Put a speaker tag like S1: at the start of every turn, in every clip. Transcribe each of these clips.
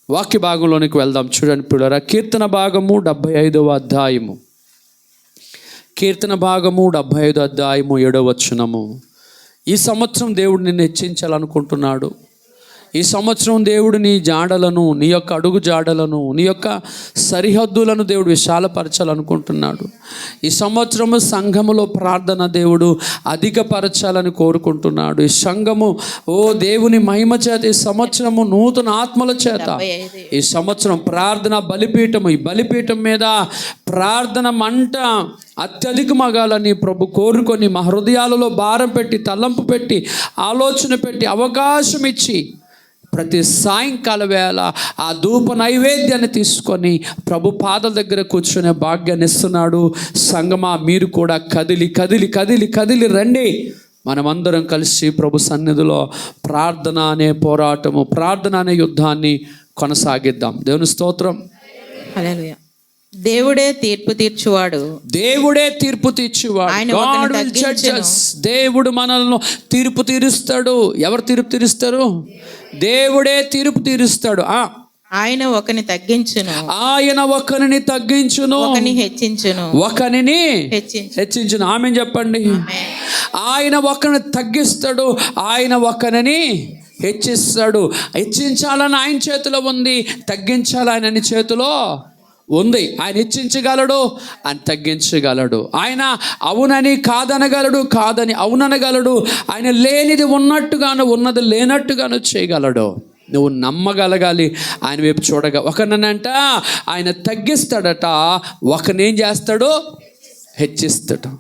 S1: వాక్య భాగంలోనికి వెళ్దాం. చూడండి పిల్లరా, కీర్తన భాగము 75వ అధ్యాయము, కీర్తన భాగము 75 అధ్యాయము 7వ వచనము. ఈ సంవత్సరం దేవుడు నిన్ను హెచ్చించాలనుకుంటున్నాడు. ఈ సంవత్సరం దేవుడు నీ జాడలను, నీ యొక్క అడుగు జాడలను, నీ యొక్క సరిహద్దులను దేవుడు విశాలపరచాలనుకుంటున్నాడు. ఈ సంవత్సరము సంఘములో ప్రార్థన దేవుడు అధికపరచాలని కోరుకుంటున్నాడు. ఈ సంఘము దేవుని మహిమ చేత ఈ సంవత్సరము నూతన ఆత్మల చేత ఈ సంవత్సరం ప్రార్థన బలిపీఠము, ఈ బలిపీఠం మీద ప్రార్థన మంట అత్యధికమగాలని ప్రభు కోరుకొని మా హృదయాలలో భారం పెట్టి, తలంపు పెట్టి, ఆలోచన పెట్టి, అవకాశం ఇచ్చి ప్రతి సాయంకాల వేళ ఆ ధూప నైవేద్యాన్ని తీసుకొని ప్రభు పాదాల దగ్గర కూర్చునే భాగ్యాన్ని ఇస్తున్నాడు. సంగమా, మీరు కూడా కదిలి కదిలి కదిలి కదిలి రండి. మనమందరం కలిసి ప్రభు సన్నిధిలో ప్రార్థన అనే పోరాటము, ప్రార్థన అనే యుద్ధాన్ని కొనసాగిద్దాం. దేవుని స్తోత్రం.
S2: హల్లెలూయా. దేవుడే తీర్పు తీర్చువాడు,
S1: దేవుడే తీర్పు తీర్చువాడు. God will judge us. దేవుడు మనల్ని తీర్పు తీరుస్తాడు. ఎవరు తీర్పు తీరుస్తారు? దేవుడే తీర్పు తీరుస్తాడు.
S2: ఆయన ఒకని తగ్గించును,
S1: ఆయన ఒకరిని తగ్గించును,
S2: ఒకని హెచ్చించును,
S1: ఒకరిని హెచ్చించును. ఆమె చెప్పండి. ఆయన ఒకరిని తగ్గిస్తాడు, ఆయన ఒకరిని హెచ్చిస్తాడు. హెచ్చించాలని ఆయన చేతిలో ఉంది, తగ్గించాలని ఆయన చేతిలో ఉంది. ఆయన హెచ్చించగలడు, ఆయన తగ్గించగలడు. ఆయన అవునని కాదనగలడు, కాదని అవుననగలడు. ఆయన లేనిది ఉన్నట్టుగాను, ఉన్నది లేనట్టుగాను చేయగలడు. నువ్వు నమ్మగలగాలి. ఆయన వైపు చూడగా. ఒకరినంట ఆయన తగ్గిస్తాడట, ఒకరినేం చేస్తాడు? హెచ్చిస్తాడు.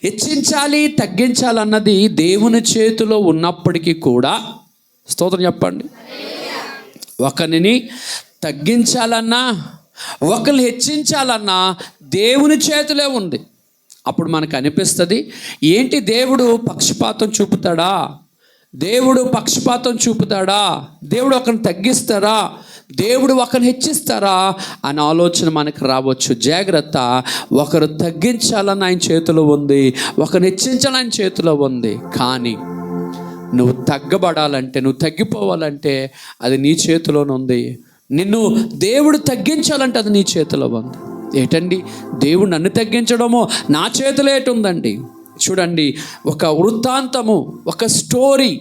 S1: హెచ్చించాలి, తగ్గించాలన్నది దేవుని చేతిలో ఉన్నప్పటికీ కూడా, స్తోత్రం చెప్పండి, ఒకరిని తగ్గించాలన్నా ఒకరిని హెచ్చించాలన్నా దేవుని చేతిలో ఉంది. అప్పుడు మనకు అనిపిస్తుంది, ఏంటి దేవుడు పక్షపాతం చూపుతాడా? దేవుడు పక్షపాతం చూపుతాడా? దేవుడు ఒకరిని తగ్గిస్తారా? దేవుడు ఒకరిని హెచ్చిస్తారా అనే ఆలోచన మనకు రావచ్చు. జాగ్రత్త. ఒకరు తగ్గించాలని ఆయన చేతిలో ఉంది, ఒకరిని హెచ్చించాలని ఆయన చేతిలో ఉంది. కానీ నువ్వు తగ్గబడాలంటే, నువ్వు తగ్గిపోవాలంటే అది నీ చేతిలోనే ఉంది. నిన్ను దేవుడు తగ్గించాలంటే అది నీ చేతిలో ఉంది. ఏటండి, దేవుడు నన్ను తగ్గించడమో నా చేతిలో ఏటుందండి? చూడండి, ఒక వృత్తాంతము, ఒక స్టోరీ,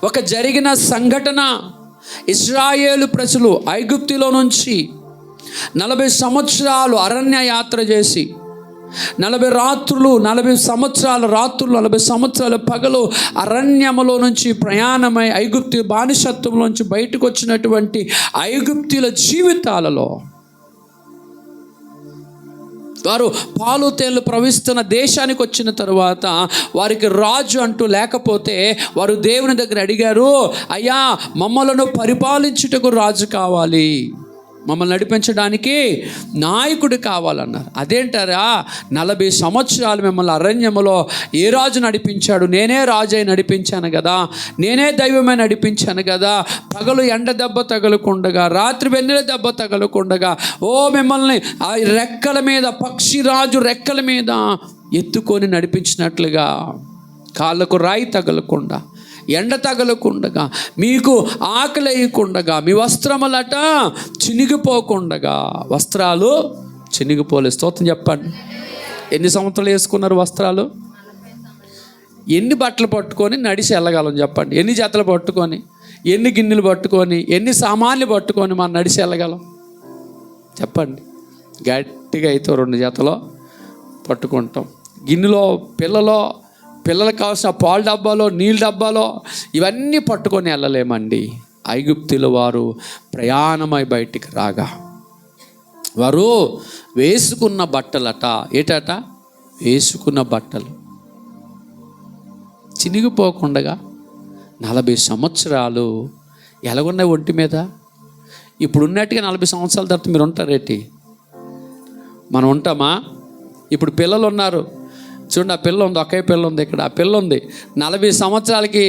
S1: ఒక జరిగిన సంఘటన. ఇశ్రాయేలు ప్రజలు ఐగుప్తులో నుంచి 40 సంవత్సరాలు అరణ్య యాత్ర చేసి 40 రాత్రులు, 40 సంవత్సరాల రాత్రులు, 40 సంవత్సరాల పగలు అరణ్యములో నుంచి ప్రయాణమై ఐగుప్తు బానిసత్వంలోంచి బయటకు వచ్చినటువంటి ఐగుప్తుల జీవితాలలో వారు పాలు తేళ్లు ప్రవహిస్తున్న దేశానికి వచ్చిన తరువాత వారికి రాజు అంటూ లేకపోతే వారు దేవుని దగ్గర అడిగారు, అయ్యా మమ్మలను పరిపాలించుటకు రాజు కావాలి, మమ్మల్ని నడిపించడానికి నాయకుడు కావాలన్నారు. అదేంటారా, 40 సంవత్సరాలు మిమ్మల్ని అరణ్యములో ఏ రాజు నడిపించాడు? నేనే రాజై నడిపించాను కదా, నేనే దైవమై నడిపించాను కదా. పగలు ఎండ దెబ్బ తగలకుండగా, రాత్రి వెన్నెల దెబ్బ తగలకుండగా మిమ్మల్ని ఆ రెక్కల మీద, పక్షిరాజు రెక్కల మీద ఎత్తుకొని నడిపించినట్లుగా, కాళ్ళకు రాయి తగలకుండా, ఎండ తగలకుండగా, మీకు ఆకలి వేయకుండగా, మీ వస్త్రములట చినిగిపోకుండగా. వస్త్రాలు చినిగిపోలే. స్తోత్రం చెప్పండి. ఎన్ని సంవత్సరాలు వేసుకున్నారు వస్త్రాలు? ఎన్ని బట్టలు పట్టుకొని నడిచి వెళ్ళగలం చెప్పండి? ఎన్ని జతలు పట్టుకొని, ఎన్ని గిన్నెలు పట్టుకొని, ఎన్ని సామాన్లు పట్టుకొని మనం నడిచి వెళ్ళగలం చెప్పండి? గట్టిగా అయితే 2 జతలో పట్టుకుంటాం. గిన్నెలో పిల్లలకు కావాల్సిన పాల డబ్బాలో, నీళ్ళ డబ్బాలో ఇవన్నీ పట్టుకొని వెళ్ళలేమండి. ఐగుప్తుల వారు ప్రయాణమై బయటికి రాగా వారు వేసుకున్న బట్టలట, ఏటట వేసుకున్న బట్టలు చినిగిపోకుండగా 40 సంవత్సరాలు ఎలాగున్నాయి ఒంటి మీద? ఇప్పుడు ఉన్నట్టుగా 40 సంవత్సరాల తర్వాత మీరు ఉంటారేంటి? మనం ఉంటామా? ఇప్పుడు పిల్లలు ఉన్నారు చూడండి, ఆ పిల్ల ఉంది, ఒకే పిల్ల ఉంది ఇక్కడ, ఆ పిల్ల ఉంది. 40 సంవత్సరాలకి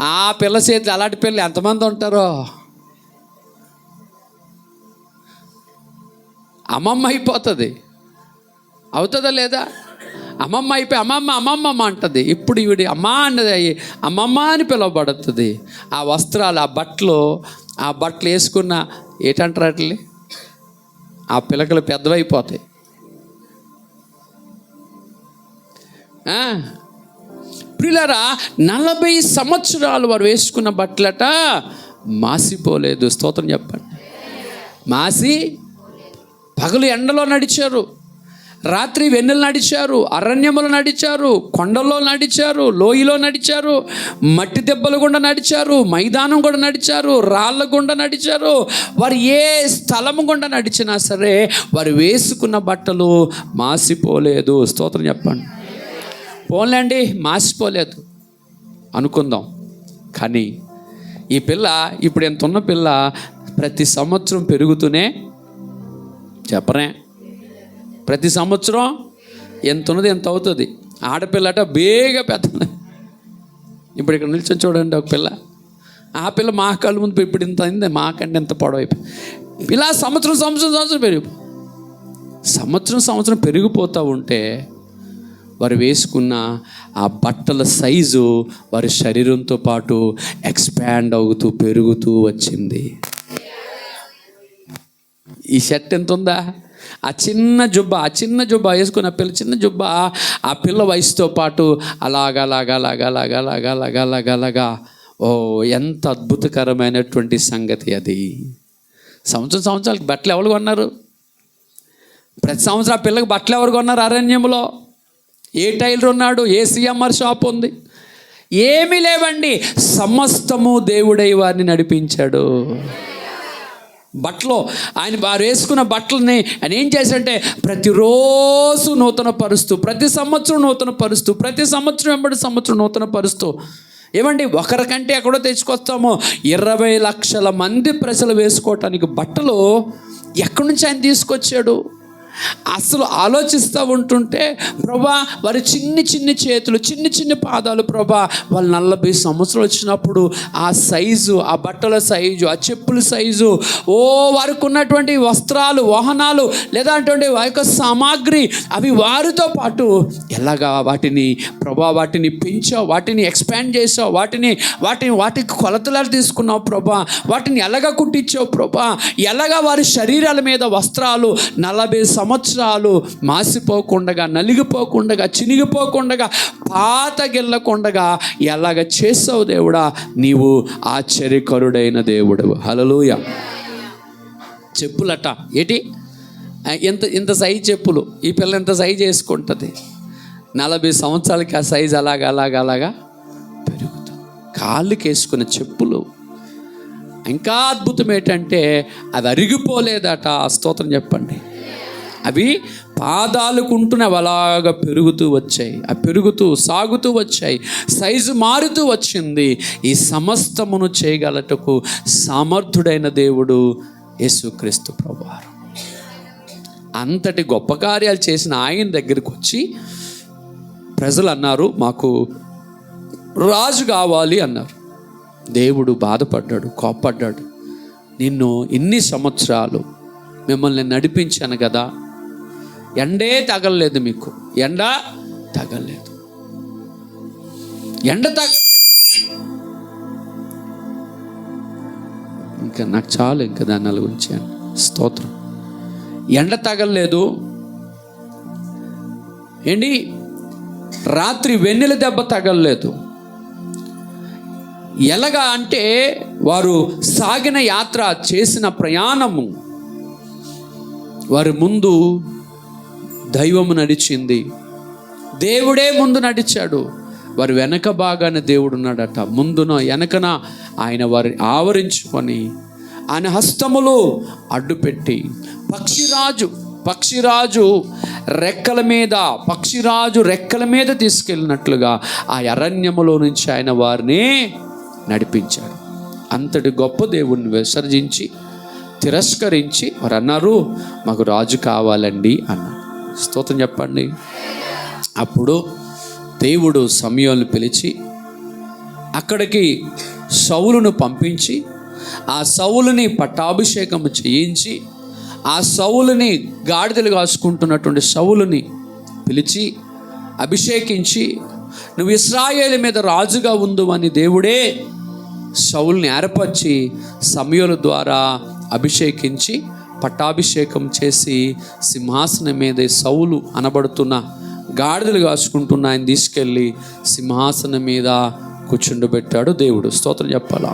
S1: ఆ పిల్ల చేతి అలాంటి పిల్లలు ఎంతమంది ఉంటారో? అమ్మమ్మ అయిపోతుంది. అవుతుందా లేదా? అమ్మమ్మ అయిపోయి అమ్మమ్మ అంటది. ఇప్పుడు ఈవిడి అమ్మ అన్నది అమ్మమ్మ అని పిలువబడుతుంది. ఆ వస్త్రాలు, ఆ బట్టలు ఆ బట్టలు వేసుకున్న ఏటంటారు అట్లే ఆ పిలకలు పెద్దవైపోతాయి. ప్రియులారా, 40 సంవత్సరాలు వారు వేసుకున్న బట్టలట మాసిపోలేదు. స్తోత్రం చెప్పండి. మాసి పగలు ఎండలో నడిచారు, రాత్రి వెన్నెలు నడిచారు, అరణ్యములు నడిచారు, కొండల్లో నడిచారు, లోయలో నడిచారు, మట్టి దెబ్బలు గుండా నడిచారు, మైదానం కూడా నడిచారు, రాళ్ళ గుండా నడిచారు. వారు ఏ స్థలము గుండా నడిచినా సరే వారు వేసుకున్న బట్టలు మాసిపోలేదు. స్తోత్రం చెప్పండి. పోన్లేండి, మాసిపోలేదు అనుకుందాం. కానీ ఈ పిల్ల, ఇప్పుడు ఎంత ఉన్న పిల్ల, ప్రతి సంవత్సరం పెరుగుతూనే చెప్పరే, ప్రతి సంవత్సరం ఎంత ఉన్నది ఎంత అవుతుంది. ఆడపిల్లట బేగా పెద్ద. ఇప్పుడు ఇక్కడ నిల్చొని చూడండి ఒక పిల్ల, ఆ పిల్ల మా కళ్ళు ముందు ఇప్పుడు ఇంత అయింది, మాకంటే ఎంత పొడవైపోయి. ఇలా సంవత్సరం పెరిగి సంవత్సరం పెరిగిపోతూ ఉంటే వారు వేసుకున్న ఆ బట్టల సైజు వారి శరీరంతో పాటు ఎక్స్పాండ్ అవుతూ పెరుగుతూ వచ్చింది. ఈ షర్ట్ ఎంత ఉందా, ఆ చిన్న జుబ్బా వేసుకున్న పిల్ల, చిన్న జుబ్బా ఆ పిల్ల వయసుతో పాటు అలాగా ఓ ఎంత అద్భుతకరమైనటువంటి సంగతి అది. సంవత్సరాలకి బట్టలు ఎవరు కొన్నారు? ప్రతి సంవత్సరం ఆ పిల్లకి బట్టలు ఎవరు కొన్నారు? అరణ్యంలో ఏ టైలర్ ఉన్నాడు? ఏ సిఎంఆర్ షాప్ ఉంది? ఏమీ లేవండి. సమస్తము దేవుడై వారిని నడిపించాడు. బట్టలు ఆయన వారు వేసుకున్న బట్టలని ఆయన ఏం చేశాడంటే ప్రతిరోజు నూతన పరుస్తూ, ప్రతి సంవత్సరం నూతన పరుస్తూ, ప్రతి సంవత్సరం వెంబడి సంవత్సరం నూతన పరుస్తూ. ఏమండి, ఒకరికంటే ఎక్కడో తెచ్చుకొస్తామో 20 లక్షల మంది ప్రజలు వేసుకోవటానికి బట్టలు ఎక్కడి నుంచి ఆయన తీసుకొచ్చాడు? అసలు ఆలోచిస్తూ ఉంటుంటే ప్రభా, వారి చిన్ని చేతులు, చిన్ని పాదాలు ప్రభా, వాళ్ళు 40 సంవత్సరాలు వచ్చినప్పుడు ఆ సైజు, ఆ బట్టల సైజు, ఆ చెప్పుల సైజు, వారికి ఉన్నటువంటి వస్త్రాలు, వాహనాలు, లేదా అటువంటి వారి యొక్క సామాగ్రి, అవి వారితో పాటు ఎలాగా వాటిని ప్రభా, వాటిని పెంచావు, వాటిని ఎక్స్పాండ్ చేసావు, వాటికి కొలతలు తీసుకున్నావు ప్రభా, వాటిని ఎలాగా కుట్టించావు ప్రభా, ఎలాగా వారి శరీరాల మీద వస్త్రాలు 40 సంవత్సరాలు మాసిపోకుండా, నలిగిపోకుండా, చినిగిపోకుండా, పాతగిల్లకుండా ఎలాగ చేసావు దేవుడా, నీవు ఆశ్చర్యకరుడైన దేవుడు. హల్లెలూయా. చెప్పులట ఏంటి, ఇంత సైజు చెప్పులు, ఈ పిల్ల ఎంత సైజు వేసుకుంటుంది. 40 సంవత్సరాలకి ఆ సైజు అలాగా పెరుగుతుంది. కాళ్ళకి వేసుకున్న చెప్పులు. ఇంకా అద్భుతం ఏంటంటే అది అరిగిపోలేదట. స్తోత్రం చెప్పండి. అవి పాదాలుకుంటూనే అలాగా పెరుగుతూ వచ్చాయి, పెరుగుతూ సాగుతూ వచ్చాయి, సైజు మారుతూ వచ్చింది. ఈ సమస్తమును చేయగలటకు సమర్థుడైన దేవుడు యేసుక్రీస్తు ప్రభువారు. అంతటి గొప్ప కార్యాలు చేసిన ఆయన దగ్గరికి వచ్చి ప్రజలు అన్నారు, మాకు రాజు కావాలి అన్నారు. దేవుడు బాధపడ్డాడు, కోప్పడ్డాడు. నిన్ను ఇన్ని సంవత్సరాలు మిమ్మల్ని నడిపించాను కదా, ఎండే తగలలేదు, మీకు ఎండ తగలలేదు. ఇంకా నాకు చాలు, ఇంకా దాని గురించి స్తోత్రం. ఎండ తగలలేదు ఏంటి, రాత్రి వెన్నెల దెబ్బ తగలలేదు. ఎలాగా అంటే వారు సాగిన యాత్ర, చేసిన ప్రయాణము, వారి ముందు దైవము నడిచింది, దేవుడే ముందు నడిచాడు. వారి వెనక భాగాన దేవుడు ఉన్నాడట. ముందున వెనకన ఆయన వారిని ఆవరించుకొని ఆయన హస్తములు అడ్డుపెట్టి పక్షిరాజు రెక్కల మీద తీసుకెళ్ళినట్లుగా ఆ అరణ్యములో నుంచి ఆయన వారిని నడిపించాడు. అంతటి గొప్ప దేవుణ్ణి విసర్జించి, తిరస్కరించి వారు అన్నారు, మాకు రాజు కావాలండి అన్నారు. స్తోత్రం చెప్పండి. అప్పుడు దేవుడు సమూయేలును పిలిచి అక్కడికి సౌలును పంపించి, ఆ సౌలుని పట్టాభిషేకము చేయించి, ఆ సౌలుని, గాడిదలు కాసుకుంటున్నటువంటి సౌలుని పిలిచి అభిషేకించి, నువ్వు ఇశ్రాయేలు మీద రాజుగా ఉండు అని దేవుడే సౌలుని ఏర్పరిచి సమూయేలు ద్వారా అభిషేకించి పట్టాభిషేకం చేసి సింహాసనం మీద సౌలు అనబడుతున్న గాడిదలు కాసుకుంటున్న ఆయన తీసుకెళ్ళి సింహాసనం మీద కూర్చుండబెట్టాడు దేవుడు. స్తోత్రం చెప్పాలా.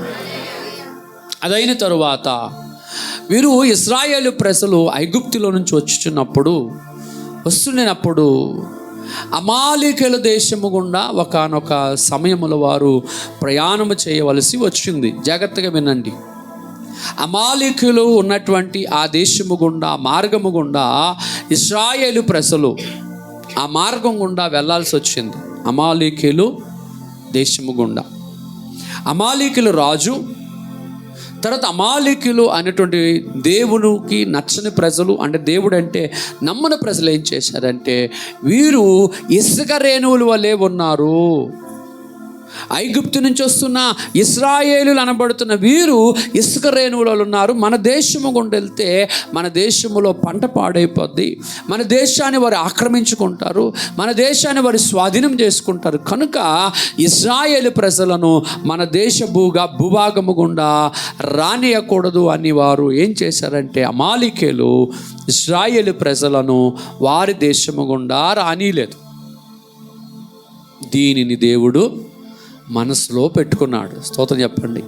S1: అదైన తరువాత వీరు ఇశ్రాయేలు ప్రజలు ఐగుప్తులో నుంచి వస్తున్నప్పుడు అమాలేకీయుల దేశము గుండా ఒకానొక సమయములో వారు ప్రయాణము చేయవలసి వచ్చింది. జాగ్రత్తగా వినండి. అమాలేకీయులు ఉన్నటువంటి ఆ దేశము గుండా మార్గము గుండా ఇశ్రాయేలు ప్రజలు ఆ మార్గం గుండా వెళ్ళాల్సి వచ్చింది. అమాలేకీయులు దేశము గుండా అమాలేకీయులు రాజు, తర్వాత అమాలేకీయులు అనేటువంటి దేవునికి నచ్చని ప్రజలు, అంటే దేవుడు అంటే నమ్మని ప్రజలు ఏం చేశారంటే వీరు ఇసుక రేణువుల వలె ఉన్నారు. ఐగుప్తు నుంచి వస్తున్న ఇశ్రాయేలులు అనబడుతున్న వీరు ఇసుక రేణువులలో ఉన్నారు. మన దేశము గుండా వెళ్తే మన దేశములో పంట పాడైపోద్ది, మన దేశాన్ని వారు ఆక్రమించుకుంటారు, మన దేశాన్ని వారు స్వాధీనం చేసుకుంటారు. కనుక ఇశ్రాయేలు ప్రజలను మన దేశ భూభాగము గుండా రానియకూడదు అని వారు ఏం చేశారంటే అమాలేకీయులు ఇశ్రాయేలు ప్రజలను వారి దేశము గుండా రానిలేదు. దీనిని దేవుడు మనసులో పెట్టుకున్నాడు. స్తోత్రం చెప్పండి.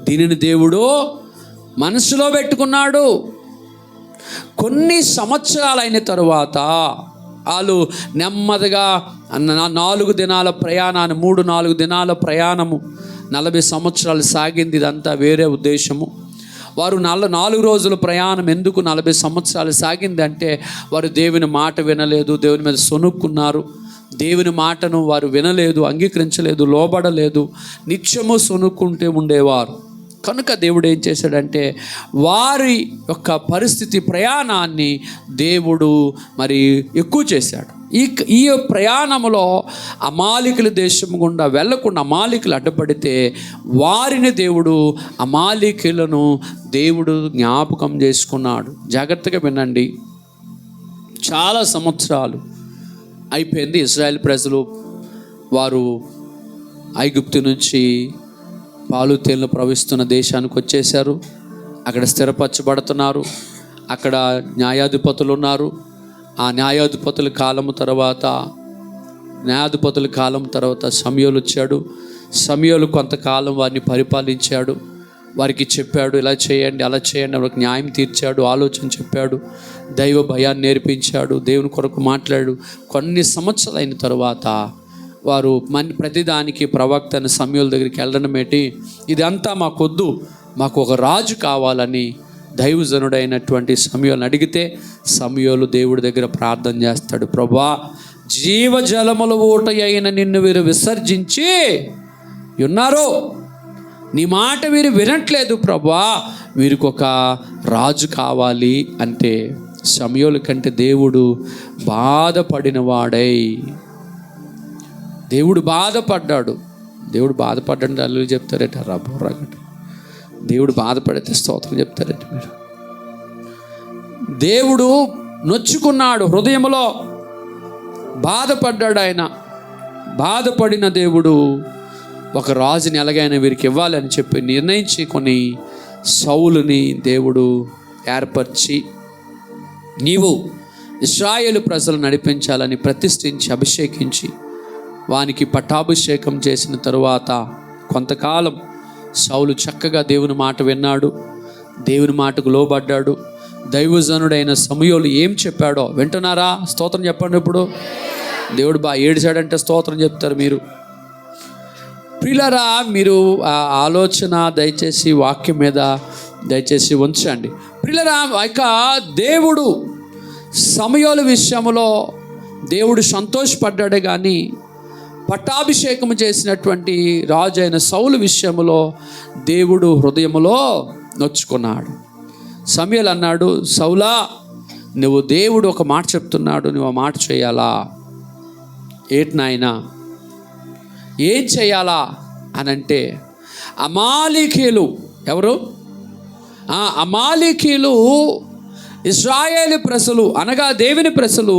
S1: దీనిని దేవుడు మనసులో పెట్టుకున్నాడు. కొన్ని సంవత్సరాలైన తరువాత వాళ్ళు నెమ్మదిగా 4 దినాల ప్రయాణాన్ని 3-4 దినాల ప్రయాణము 40 సంవత్సరాలు సాగింది. ఇదంతా వేరే ఉద్దేశము. వారు 4 రోజుల ప్రయాణం ఎందుకు 40 సంవత్సరాలు సాగింది అంటే వారు దేవుని మాట వినలేదు, దేవుని మీద సొనుక్కున్నారు. దేవుని మాటను వారు వినలేదు, అంగీకరించలేదు, లోబడలేదు, నిత్యము సొనుక్కుంటే ఉండేవారు. కనుక దేవుడు ఏం చేశాడంటే వారి యొక్క పరిస్థితి ప్రయాణాన్ని దేవుడు మరి ఎక్కువ చేశాడు. ఈ ప్రయాణంలో అమాలేకీయుల దేశం గుండా వెళ్ళకుండా అమాలేకీయులు అడ్డుపడితే వారిని దేవుడు అమాలేకీయులను దేవుడు జ్ఞాపకం చేసుకున్నాడు. జాగ్రత్తగా వినండి. చాలా సంవత్సరాలు అయిపోయింది. ఇశ్రాయేల్ ప్రజలు వారు ఐగుప్తు నుంచి పాలు తేనెలు ప్రవహిస్తున్న దేశానికి వచ్చేసారు. అక్కడ స్థిరపరచబడుతున్నారు. అక్కడ న్యాయాధిపతులు ఉన్నారు. ఆ న్యాయాధిపతుల కాలం తర్వాత సమూయేలు వచ్చాడు. సమూయేలు కొంతకాలం వారిని పరిపాలించాడు. వారికి చెప్పాడు, ఇలా చేయండి, అలా చేయండి. వారికి న్యాయం తీర్చాడు, ఆలోచన చెప్పాడు, దైవ భయాన్ని నేర్పించాడు, దేవుని కొరకు మాట్లాడు. కొన్ని సంవత్సరాలు అయిన తరువాత వారు ప్రతిదానికి ప్రవక్తని సమూయేలు దగ్గరికి వెళ్ళడం ఏంటి, ఇదంతా మాకొద్దు, మాకు ఒక రాజు కావాలని దైవజనుడైనటువంటి సమూయేలుని అడిగితే సమూయేలు దేవుడి దగ్గర ప్రార్థన చేస్తాడు. ప్రభువా, జీవజలముల ఊట అయిన నిన్ను వీరు విసర్జించి ఉన్నారు, నీ మాట వీరు వినట్లేదు ప్రభువా, వీరికి ఒక రాజు కావాలి అంటే సమూయేలు కంటే దేవుడు బాధపడిన వాడై దేవుడు బాధపడ్డాడు. దేవుడు బాధపడ్డాడు అల్లు చెప్తారట రబ్బోరాగట. దేవుడు బాధపడితే స్తోత్రం చెప్తారట మీరు. దేవుడు నొచ్చుకున్నాడు, హృదయంలో బాధపడ్డాడు. ఆయన బాధపడిన దేవుడు ఒక రాజుని ఎలాగైనా వీరికి ఇవ్వాలని చెప్పి నిర్ణయించి కొన్ని సౌలుని దేవుడు ఏర్పరిచి నీవు ఇశ్రాయేలు ప్రజలు నడిపించాలని ప్రతిష్ఠించి అభిషేకించి వానికి పట్టాభిషేకం చేసిన తరువాత కొంతకాలం సౌలు చక్కగా దేవుని మాట విన్నాడు, దేవుని మాటకు లోబడ్డాడు. దైవజనుడైన సమూయేలు ఏం చెప్పాడో వింటున్నారా? స్తోత్రం చెప్పండి. ఇప్పుడు దేవుడు ఏడిచాడంటే స్తోత్రం చెప్తారు మీరు. ప్రియులారా, మీరు ఆ ఆలోచన దయచేసి వాక్యం మీద దయచేసి ఉంచండి. ప్రియులారా, ఇక దేవుడు సమూయేలు విషయంలో దేవుడు సంతోషపడ్డాడే కానీ పట్టాభిషేకం చేసినటువంటి రాజు అయిన సౌలు విషయంలో దేవుడు హృదయములో నొచ్చుకున్నాడు. సమూయేలు అన్నాడు, సౌలా, నువ్వు దేవుడు ఒక మాట చెప్తున్నాడు, నువ్వు ఆ మాట చేయాలా? ఏటి నాయనా, ఏం చేయాలా అని అంటే అమాలేకీయులు ఎవరు? అమాలేకీయులు ఇశ్రాయేలు ప్రజలు అనగా దేవుని ప్రజలు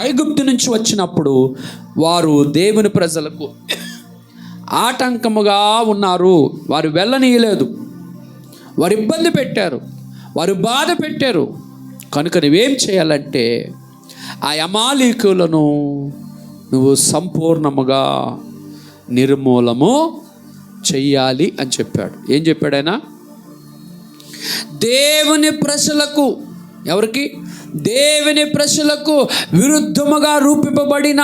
S1: ఐగుప్తు నుంచి వచ్చినప్పుడు వారు దేవుని ప్రజలకు ఆటంకముగా ఉన్నారు. వారు వెళ్ళనీయలేదు, వారు ఇబ్బంది పెట్టారు, వారు బాధ పెట్టారు. కనుక నువ్వేం చేయాలంటే ఆ అమాలీకులను నువ్వు సంపూర్ణముగా నిర్మూలము చెయ్యాలి అని చెప్పాడు. ఏం చెప్పాడు ఆయన? దేవుని ప్రజలకు, ఎవరికి? దేవుని ప్రజలకు విరుద్ధముగా రూపింపబడిన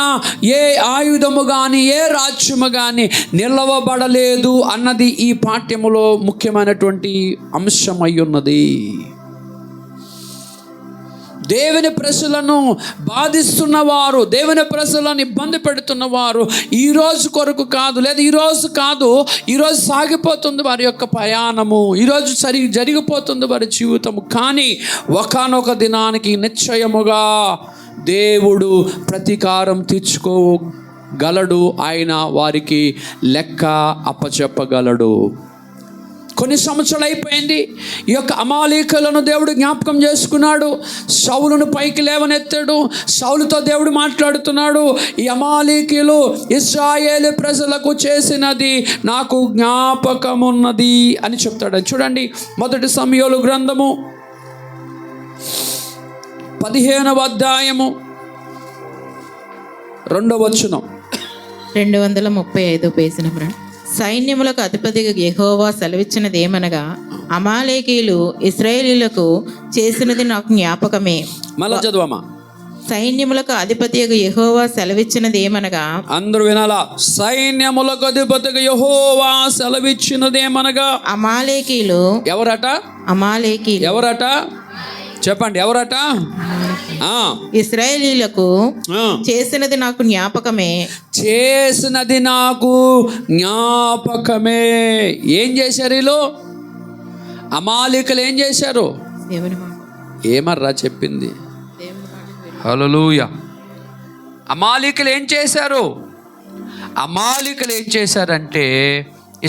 S1: ఏ ఆయుధము కానీ ఏ రాజ్యము కానీ నిలవబడలేదు అన్నది ఈ పాఠ్యములో ముఖ్యమైనటువంటి అంశం అయి ఉన్నది. దేవుని ప్రజలను బాధిస్తున్నవారు, దేవుని ప్రజలను ఇబ్బంది పెడుతున్నవారు ఈరోజు కొరకు కాదు, లేదా ఈరోజు సాగిపోతుంది వారి యొక్క ప్రయాణము, ఈరోజు జరిగిపోతుంది వారి జీవితము. కానీ ఒకానొక దినానికి నిశ్చయముగా దేవుడు ప్రతీకారం తీర్చుకోగలడు. ఆయన వారికి లెక్క అప్పచెప్పగలడు. కొన్ని సంవత్సరాలు అయిపోయింది. ఈ యొక్క అమాలీకులను దేవుడు జ్ఞాపకం చేసుకున్నాడు. సౌలును పైకి లేవనెత్తాడు. సౌలుతో దేవుడు మాట్లాడుతున్నాడు. ఈ అమాలీకులు ఇశ్రాయేలు ప్రజలకు చేసినది నాకు జ్ఞాపకమున్నది అని చెప్తాడు. చూడండి, 1 సమూయేలు గ్రంథము 15వ అధ్యాయము 2వ వచనం.
S2: 235 పేజీ నెంబర్. సైన్యములకు అధిపతిగా యెహోవా సెలవిచ్చినది ఏమనగా, అమాలేకీయులు ఇశ్రాయేలీయులకు చేసినది నాకు జ్ఞాపకమే.
S1: మళ్ళా చదువమ్మా.
S2: సైన్యములకు అధిపతిగా యెహోవా సెలవిచ్చినది ఏమనగా,
S1: అందరూ వినాలా? సైన్యములకు అధిపతిగా యెహోవా సెలవిచ్చినది ఏమనగా.
S2: అమాలేకీయులు
S1: ఎవరట?
S2: అమాలేకీయులు
S1: ఎవరట? చెప్పండి, ఎవరట?
S2: ఇశ్రాయేలీయులకు చేసినది నాకు జ్ఞాపకమే.
S1: చేసినది నాకు జ్ఞాపకమే. ఏం చేశారు వీళ్ళు? అమాలీకులు ఏం చేశారు? ఏమర్రా చెప్పింది? హల్లెలూయా. అమాలీకులు ఏం చేశారు? అమాలీకులు ఏం చేశారంటే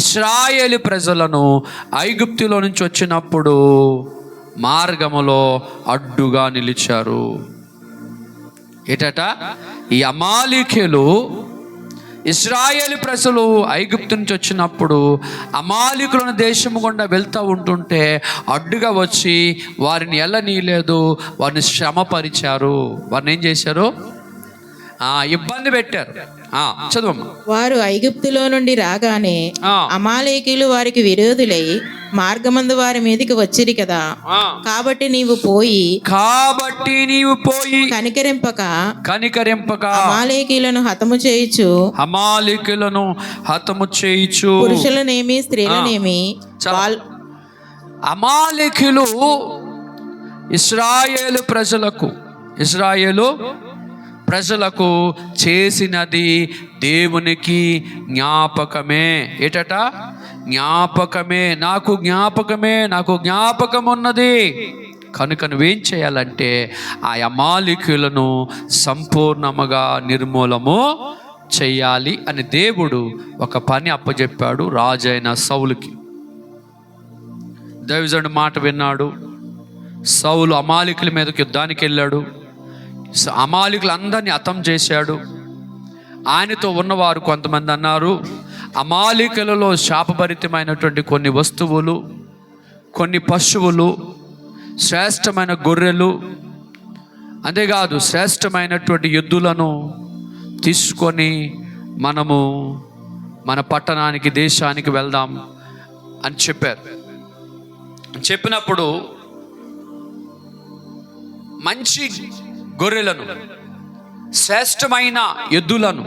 S1: ఇశ్రాయేలు ప్రజలను ఐగుప్తులో నుంచి వచ్చినప్పుడు మార్గములో అడ్డుగా నిలిచారు. ఏటట? ఈ అమాలీకులు ఇశ్రాయేలు ప్రజలు ఐగుప్తు నుంచి వచ్చినప్పుడు అమాలీకులను దేశము గుండా వెళ్తూ ఉంటుంటే అడ్డుగా వచ్చి వారిని ఎల్లనీయలేదు, వారిని శ్రమపరిచారు. వారిని ఏం చేశారు? ఇబ్బంది పెట్టారు. చదువమ్మా.
S2: వారు ఐగుప్తులో నుండి రాగానే అమాలేకీయులు వారికి విరోధులై మార్గమందు వారి మీదకి వచ్చిరి కదా. కాబట్టి నీవు పోయి కనికరింపక అమాలేకీయులను హతము చేయుచు పురుషులనేమి స్త్రీలనేమి.
S1: అమాలేకీయులు ఇశ్రాయేలు ప్రజలకు చేసినది దేవునికి జ్ఞాపకమే. ఏటట? జ్ఞాపకమే. నాకు జ్ఞాపకం ఉన్నది. కనుక నువ్వేం చేయాలంటే ఆ అమాలీకులను సంపూర్ణముగా నిర్మూలము చెయ్యాలి అని దేవుడు ఒక పని అప్పచెప్పాడు రాజైన సౌలుకి. దైవజనుడు మాట విన్నాడు. సౌలు అమాలీకుల మీదకి యుద్ధానికి వెళ్ళాడు. అమాలీకులందరినీ హతం చేశాడు. ఆయనతో ఉన్నవారు కొంతమంది అన్నారు, అమాలీకులలో శాపభరితమైనటువంటి కొన్ని వస్తువులు, కొన్ని పశువులు, శ్రేష్టమైన గొర్రెలు, అంతేకాదు శ్రేష్టమైనటువంటి ఎద్దులను తీసుకొని మనము మన పట్టణానికి, దేశానికి వెళ్దాం అని చెప్పారు. చెప్పినప్పుడు మంచి గొర్రెలను, శ్రేష్టమైన ఎద్దులను,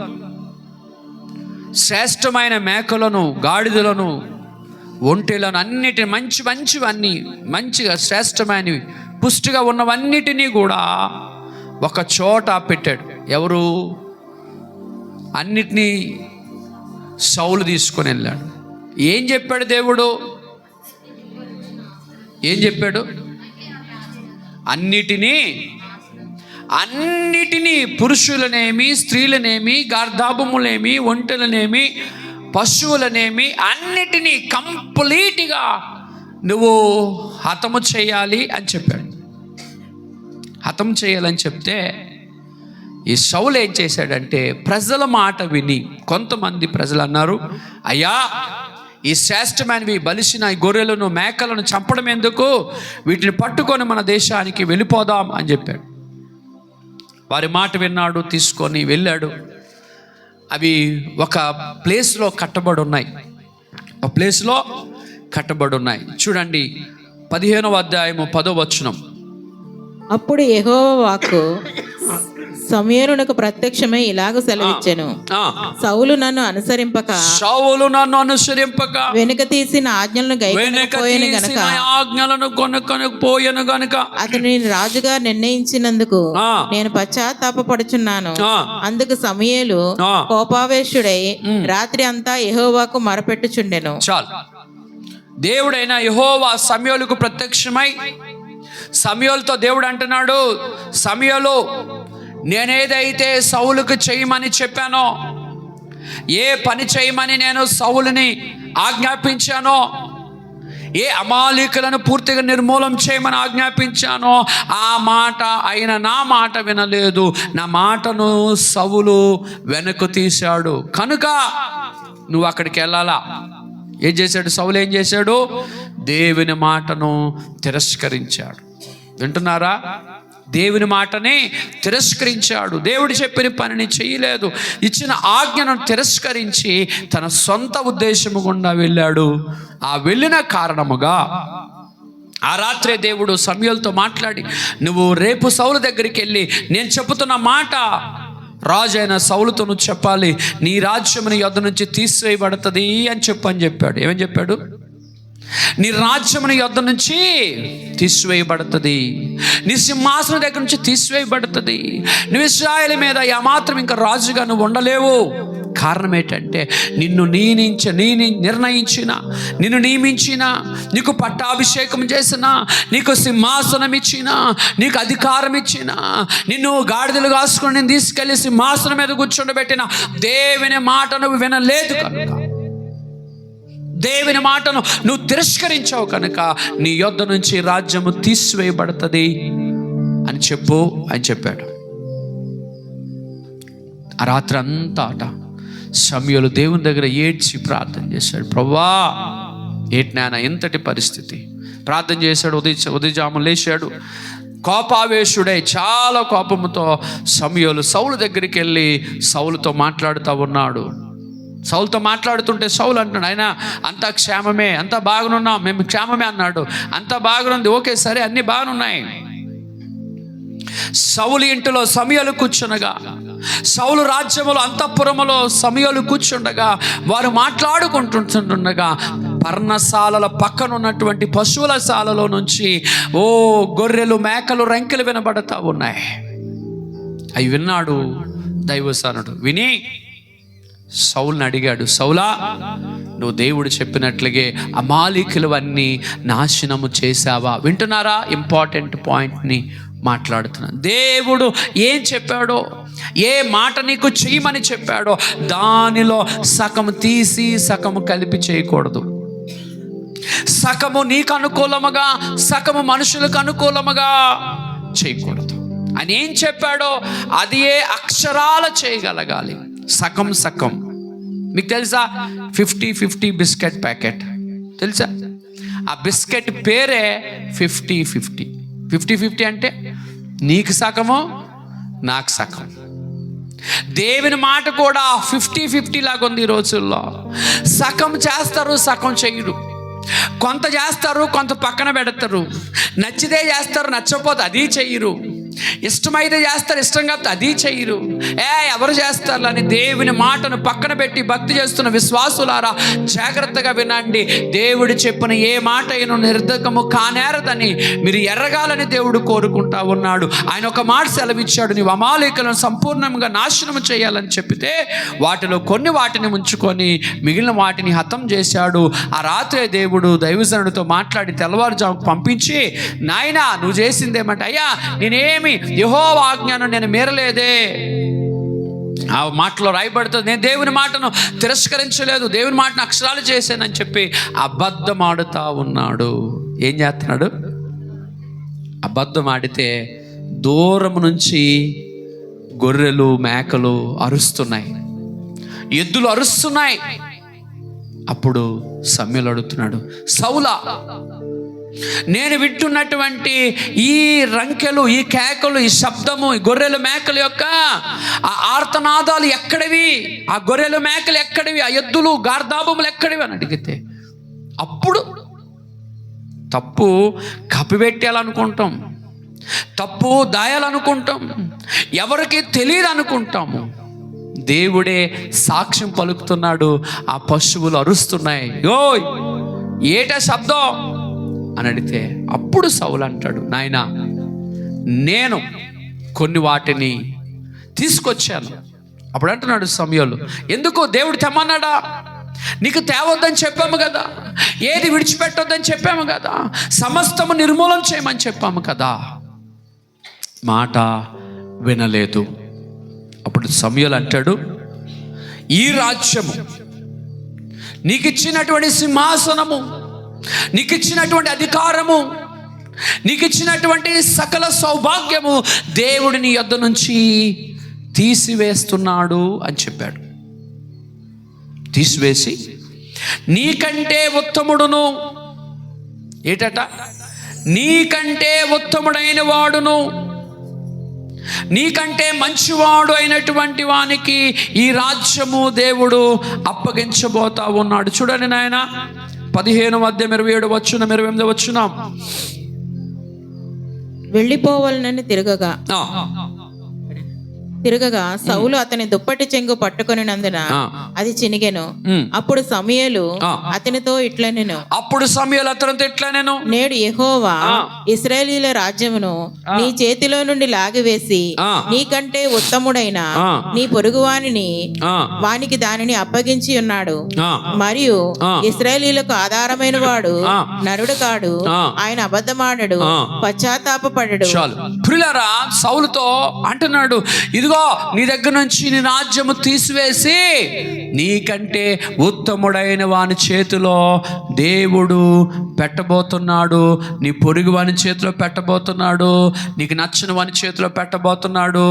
S1: శ్రేష్టమైన మేకలను, గాడిదలను, ఒంటెలను, అన్నిటిని మంచివన్నీ మంచిగా శ్రేష్టమైనవి పుష్టిగా ఉన్నవన్నిటినీ కూడా ఒక చోట పెట్టాడు. ఎవరు? అన్నిటినీ సౌలు తీసుకొని వెళ్ళాడు. ఏం చెప్పాడు దేవుడు? ఏం చెప్పాడు? అన్నిటినీ పురుషులనేమి, స్త్రీలనేమి, గార్ధాబములేమి, ఒంటెలనేమి, పశువులనేమి అన్నిటినీ కంప్లీట్గా నువ్వు హతము చేయాలి అని చెప్పాడు. హతం చేయాలని చెప్తే ఈ సౌలు ఏం చేశాడంటే ప్రజల మాట విని, కొంతమంది ప్రజలు అన్నారు, అయ్యా ఈ శ్రేష్టమైనవి బలిసిన ఈ గొర్రెలను మేకలను చంపడం ఎందుకు, వీటిని పట్టుకొని మన దేశానికి వెళ్ళిపోదాం అని చెప్పాడు. వారి మాట విన్నాడు, తీసుకొని వెళ్ళాడు. అవి ఒక ప్లేస్లో కట్టబడి ఉన్నాయి, ఒక ప్లేస్లో కట్టబడి ఉన్నాయి. చూడండి 15వ అధ్యాయము 10వ వచనం.
S2: అప్పుడు యెహోవా వాక్కు సమూయేలునకు ప్రత్యక్షమై ఇలాగ సెలవిచ్చెను, సౌలు నన్ను అనుసరింపక వెనుక తీసిన ఆజ్ఞలను
S1: గైకొనకపోయెను గనుక
S2: అతని రాజుగా నిర్ణయించినందుకు నేను పశ్చాత్తాపపడుచున్నాను. అందుకు సమూయేలు కోపావేశుడై రాత్రి అంతా యెహోవాకు మొరపెట్టుచుండెను.
S1: చాలు. దేవుడైన యెహోవా సమూయేలుకు ప్రత్యక్షమై, సమూయేలుతో దేవుడు అంటున్నాడు, సమూయేలు నేనేదైతే సౌలుకు చేయమని చెప్పానో, ఏ పని చేయమని నేను సౌలుని ఆజ్ఞాపించానో, ఏ అమాలీకులను పూర్తిగా నిర్మూలం చేయమని ఆజ్ఞాపించానో, ఆ మాట ఆయన నా మాట వినలేదు. నా మాటను సౌలు వెనక్కు తీశాడు. కనుక నువ్వు అక్కడికి వెళ్ళాలా. ఏం చేశాడు సౌలు? ఏం చేశాడు? దేవుని మాటను తిరస్కరించాడు. వింటున్నారా? దేవుని మాటని తిరస్కరించాడు. దేవుడు చెప్పిన పనిని చేయలేదు. ఇచ్చిన ఆజ్ఞను తిరస్కరించి తన సొంత ఉద్దేశము గుండా వెళ్ళాడు. ఆ వెళ్ళిన కారణముగా ఆ రాత్రే దేవుడు సమూయేలుతో మాట్లాడి, నువ్వు రేపు సౌలు దగ్గరికి వెళ్ళి నేను చెబుతున్న మాట రాజు అయిన సౌలుతో నువ్వు చెప్పాలి, నీ రాజ్యము నీ యొద్ద నుంచి తీసివేయబడుతుంది అని చెప్పాడు. ఏమని చెప్పాడు? నీ రాజ్యము నీ యొద్ద నుంచి తీసివేయబడుతుంది, నీ సింహాసనం దగ్గర నుంచి తీసివేయబడుతుంది, నువ్వు ఇశ్రాయేలు మీద ఏమాత్రం ఇంకా రాజుగా నువ్వు ఉండలేవు. కారణం ఏంటంటే నిన్ను నిర్ణయించిన, నిన్ను నియమించిన, నీకు పట్టాభిషేకం చేసిన, నీకు సింహాసనం ఇచ్చిన, నీకు అధికారం ఇచ్చిన, నిన్ను గాడిదలు కాసుకొని నేను తీసుకెళ్లి సింహాసనం మీద కూర్చోబెట్టిన దేవుని మాట నువ్వు వినలేదు కనుక, దేవుని మాటను నువ్వు తిరస్కరించావు కనుక నీ యొద్ద నుంచి రాజ్యము తీసివేయబడుతుంది అని చెప్పాడు. ఆ రాత్రి అంతా సమూయేలు దేవుని దగ్గర ఏడ్చి ప్రార్థన చేశాడు. ప్రభువా, ఏంటి నాయన ఎంతటి పరిస్థితి. ప్రార్థన చేశాడు. ఉదయజాము లేచాడు. కోపావేశుడై చాలా కోపముతో సమూయేలు సౌలు దగ్గరికి వెళ్ళి సౌలుతో మాట్లాడుతూ ఉన్నాడు. సౌలుతో మాట్లాడుతుంటే సౌలు అంటున్నాడు, ఆయన అంతా క్షేమమే, అంతా బాగున్నాం, మేము క్షేమమే అన్నాడు. అంతా బాగుంది, ఓకే సరే, అన్నీ బాగున్నాయి. సౌలు ఇంటిలో సమూయేలు కూర్చునగా, సౌలు రాజ్యములో అంతఃపురములో సమూయేలు కూర్చుండగా, వారు మాట్లాడుకుంటుండగా పర్ణశాలల పక్కన ఉన్నటువంటి పశువుల శాలలో నుంచి గొర్రెలు మేకలు రంకెలు వినబడతా ఉన్నాయి. అవి విన్నాడు దైవసానుడు. విని సౌలుని అడిగాడు, సౌలా, నువ్వు దేవుడు చెప్పినట్లుగే అమాలీకులవన్నీ నాశనము చేశావా? వింటున్నారా? ఇంపార్టెంట్ పాయింట్ని మాట్లాడుతున్నాను. దేవుడు ఏం చెప్పాడో, ఏ మాట నీకు చేయమని చెప్పాడో దానిలో సగము తీసి సగము కలిపి చేయకూడదు. సగము నీకు అనుకూలముగా, సగము మనుషులకు అనుకూలముగా చేయకూడదు. అని ఏం చెప్పాడో అది ఏ అక్షరాల చేయగలగాలి. సగం మీకు తెలుసా? 50-50 బిస్కెట్ ప్యాకెట్ తెలుసా? ఆ బిస్కెట్ పేరే 50-50. 50-50 అంటే నీకు సగము, నాకు సగం. దేవుని మాట కూడా 50-50 లాగా ఉంది ఈ రోజుల్లో. సగం చేస్తారు, సగం చేయరు. కొంత చేస్తారు, కొంత పక్కన పెడతారు. నచ్చితే చేస్తారు, నచ్చకపోతే అది చెయ్యరు. ఇష్టమైతే చేస్తారు, ఇష్టం కాకపోతే అది చెయ్యరు. ఎవరు చేస్తారు అని దేవుని మాటను పక్కన పెట్టి భక్తి చేస్తున్న విశ్వాసులారా జాగ్రత్తగా వినండి. దేవుడు చెప్పిన ఏ మాట అయినా నిర్ధకము కానేరదని మీరు ఎరగాలని దేవుడు కోరుకుంటా ఉన్నాడు. ఆయన ఒక మాట సెలవిచ్చాడు, నీవు అమాలీకులను సంపూర్ణంగా నాశనం చేయాలని చెప్పితే వాటిలో కొన్ని వాటిని ఉంచుకొని మిగిలిన వాటిని హతం చేశాడు. ఆ రాత్రే దేవుడు దైవజనుడితో మాట్లాడి తెల్లవారుజాముకు పంపించి, నాయనా నువ్వు చేసిందేమంటే, అయ్యా నేనేమి యెహోవా ఆజ్ఞను నేను మీరలేదే. ఆ మాటలో రాయబడుతుంది, నేను దేవుని మాటను తిరస్కరించలేదు, దేవుని మాటను అక్షరాలు చేశానని చెప్పి అబద్ధం ఆడుతా ఉన్నాడు. ఏం చేస్తున్నాడు? అబద్ధం ఆడితే దూరం నుంచి గొర్రెలు మేకలు అరుస్తున్నాయి, ఎద్దులు అరుస్తున్నాయి. అప్పుడు సమూయేలు అడుగుతున్నాడు, సౌలా, నేను వింటున్నటువంటి ఈ రంకెలు, ఈ కేకలు, ఈ శబ్దము, ఈ గొర్రెల మేకల యొక్క ఆ ఆర్తనాదాలు ఎక్కడివి? ఆ గొర్రెల మేకలు ఎక్కడివి? ఆ ఎద్దులు గార్ధాబములు ఎక్కడివి అని అడిగితే, అప్పుడు తప్పు కప్పిపెట్టాలనుకుంటాం, తప్పు దాయాలనుకుంటాం, ఎవరికి తెలియదు అనుకుంటాము. దేవుడే సాక్ష్యం పలుకుతున్నాడు. ఆ పశువులు అరుస్తున్నాయి, ఓయ్ ఏట శబ్దం అని అడిగితే, అప్పుడు సౌలు అంటాడు, నాయనా నేను కొన్ని వాటిని తీసుకొచ్చాను. అప్పుడు అంటున్నాడు సమూయేలు, ఎందుకు? దేవుడు తెమ్మన్నాడా? నీకు తేవద్దని చెప్పాము కదా, ఏది విడిచిపెట్టొద్దని చెప్పాము కదా, సమస్తము నిర్మూలన చేయమని చెప్పాము కదా. మాట వినలేదు. అప్పుడు సమూయేలు అంటాడు, ఈ రాజ్యము, నీకు ఇచ్చినటువంటి సింహాసనము, నీకు ఇచ్చినటువంటి అధికారము, నీకు ఇచ్చినటువంటి సకల సౌభాగ్యము దేవుడు నీ యొద్ద నుంచి తీసివేస్తున్నాడు అని చెప్పాడు. తీసివేసి నీకంటే ఉత్తముడును, ఏటట, నీకంటే ఉత్తముడైన వాడును, నీకంటే మంచివాడు అయినటువంటి వానికి ఈ రాజ్యము దేవుడు అప్పగించబోతా ఉన్నాడు. చూడండి నాయన, 15:27 వచనం, 28 వచనం.
S2: వెళ్ళిపోవాలని తిరగగా సౌలు అతని దుప్పటి చెంగు పట్టుకొనినందున అది చినిగెను. అప్పుడు సమూయేలు అతనితో ఇట్లనెను, నేడు యెహోవా ఇశ్రాయేలీయుల రాజ్యమును నీ చేతిలో నుండి లాగివేసి నీకంటే ఉత్తముడైన నీ పొరుగువానిని వానికి దానిని అప్పగించి ఉన్నాడు. మరియు ఇశ్రాయేలీయులకు ఆధారమైన వాడు నరుడు కాడు, ఆయన అబద్ధమాడడు, పశ్చాత్తాపపడడు.
S1: ప్రియులారా, సౌలుతో అంటున్నాడు, ఇదిగో నీ దగ్గర నుంచి నీ రాజ్యము తీసివేసి నీకంటే ఉత్తముడైన వాని చేతిలో దేవుడు పెట్టబోతున్నాడు, నీ పొరుగు వాని చేతిలో పెట్టబోతున్నాడు, నీకు నచ్చిన వాని చేతిలో పెట్టబోతున్నాడు,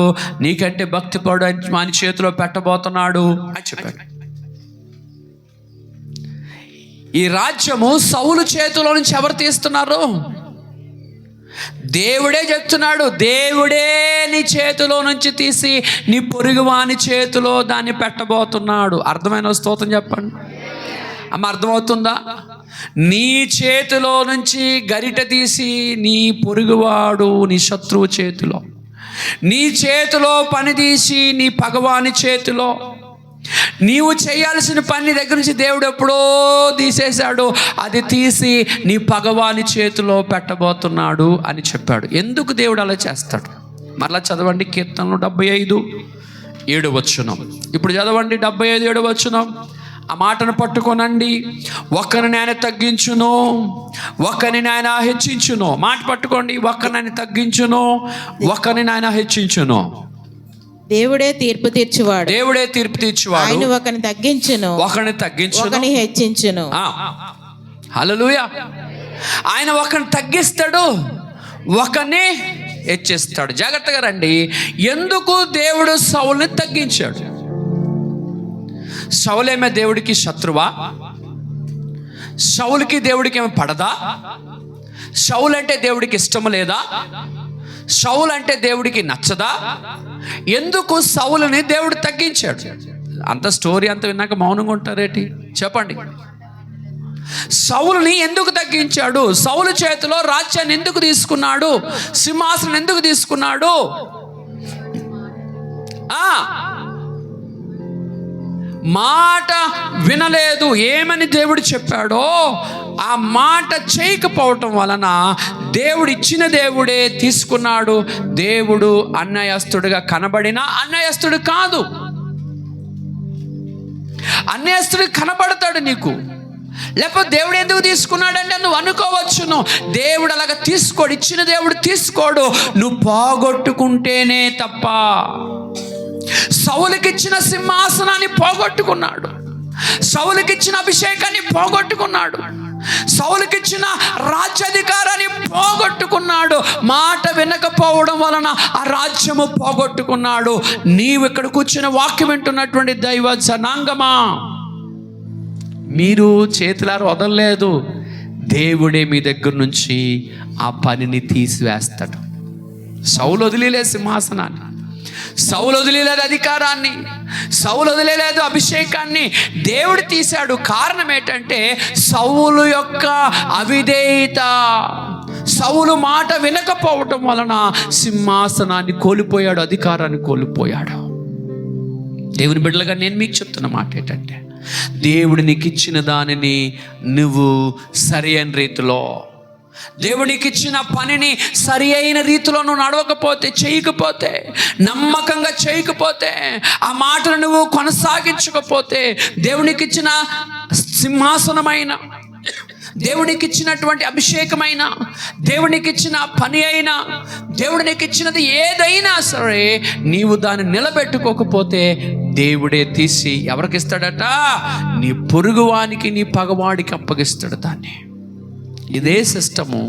S1: నీకంటే భక్తిపడు వాని చేతిలో పెట్టబోతున్నాడు అని చెప్పాడు. ఈ రాజ్యము సౌలు చేతిలో నుంచి ఎవరు తీస్తున్నారు? దేవుడే చెప్తున్నాడు, దేవుడే నీ చేతిలో నుంచి తీసి నీ పొరుగువాని చేతిలో దాన్ని పెట్టబోతున్నాడు. అర్థమైన స్తోత్రం చెప్పండి అమ్మ, అర్థమవుతుందా? నీ చేతిలో నుంచి గరిట తీసి నీ పొరుగువాడు, నీ శత్రువు చేతిలో, నీ చేతిలో పని తీసి నీ పగవాని చేతిలో, నీవు చేయాల్సిన పని దగ్గర నుంచి దేవుడు ఎప్పుడో తీసేశాడు, అది తీసి నీ పగవాని చేతిలో పెట్టబోతున్నాడు అని చెప్పాడు. ఎందుకు దేవుడు అలా చేస్తాడు? మరలా చదవండి, కీర్తనలు 75:7 వచనం. ఇప్పుడు చదవండి 75:7 వచనం. ఆ మాటను పట్టుకోనండి. ఒకరిని ఆయన తగ్గించును, ఒకరిని ఆయన హెచ్చించును. మాట పట్టుకోండి, ఒకరిని ఆయన తగ్గించును, ఒకరిని ఆయన హెచ్చించును.
S2: దేవుడే తీర్పు తీర్చువాడు,
S1: దేవుడే తీర్పు తీర్చువాడు.
S2: ఆయన ఒకరిని తగ్గించును,
S1: ఒకరిని తగ్గించును,
S2: ఒకరిని హెచ్చించును.
S1: హల్లెలూయా. ఆయన ఒకరిని తగ్గిస్తాడు, ఒకరిని హెచ్చిస్తాడు. జాగ్రత్తగా రండి. ఎందుకు దేవుడు సౌలుని తగ్గించాడు? సౌలేమే దేవుడికి శత్రువా? సౌలుకి దేవుడికి ఏమి పడదా? సౌలు అంటే దేవుడికి ఇష్టం లేదా? సౌలు అంటే దేవుడికి నచ్చదా? ఎందుకు సౌలుని దేవుడు తగ్గించాడు? అంత స్టోరీ అంత విన్నాక మౌనంగా ఉంటారేంటి? చెప్పండి. సౌలుని ఎందుకు తగ్గించాడు? సౌలు చేతిలో రాజ్యాన్ని ఎందుకు తీసుకున్నాడు? సింహాసనం ఎందుకు తీసుకున్నాడు? మాట వినలేదు. ఏమని దేవుడు చెప్పాడో ఆ మాట చేయకపోవటం వలన దేవుడు ఇచ్చిన దేవుడే తీసుకున్నాడు. దేవుడు అన్యాయస్తుడిగా కనబడినా అన్యాయస్తుడు కాదు. అన్యాయస్తుడు కనబడతాడు నీకు. లేకపోతే దేవుడు ఎందుకు తీసుకున్నాడంటే నువ్వు అనుకోవచ్చును, దేవుడు అలాగ తీసుకోడు, ఇచ్చిన దేవుడు తీసుకోడు, నువ్వు పోగొట్టుకుంటేనే తప్ప. సౌలుకిచ్చిన సింహాసనాన్ని పోగొట్టుకున్నాడు, సౌలుకిచ్చిన అభిషేకాన్ని పోగొట్టుకున్నాడు, సౌలుకిచ్చిన రాజ్యాధికారాన్ని పోగొట్టుకున్నాడు. మాట వినకపో వినకపోవడం వలన ఆ రాజ్యము పోగొట్టుకున్నాడు. నీవు ఇక్కడ కూర్చుని వాక్యం వింటున్నటువంటి దైవ జనాంగమా, మీరు చేతులారు వదలలేదు. దేవుడే మీ దగ్గర నుంచి ఆ పనిని తీసివేస్తాడు. సౌలు వదిలేలేదు సింహాసనాన్ని, సౌలు వదిలేలేదు అధికారాన్ని, సౌలు వదిలేలేదు అభిషేకాన్ని. దేవుడు తీశాడు. కారణం ఏంటంటే సౌలు యొక్క అవిధేయత, సౌలు మాట వినకపోవటం వలన సింహాసనాన్ని కోల్పోయాడు, అధికారాన్ని కోల్పోయాడు. దేవుని బిడ్డలుగా నేను మీకు చెప్తున్న మాట ఏంటంటే, దేవుడు నీకు ఇచ్చిన దానిని నువ్వు సరి అయిన రీతిలో, దేవుడికి ఇచ్చిన పనిని సరి అయిన రీతిలో నువ్వు నడవకపోతే, చేయకపోతే, నమ్మకంగా చేయకపోతే, ఆ మాటను నువ్వు కొనసాగించకపోతే, దేవునికి ఇచ్చిన సింహాసనమైన, దేవునికి ఇచ్చినటువంటి అభిషేకమైన, దేవునికి ఇచ్చిన పని అయినా, దేవుడికి ఇచ్చినది ఏదైనా సరే నీవు దాన్ని నిలబెట్టుకోకపోతే దేవుడే తీసి ఎవరికి ఇస్తాడట? నీ పొరుగువానికి, నీ పగవాడికి అప్పగిస్తాడు దాన్ని. ఇదే సిస్టము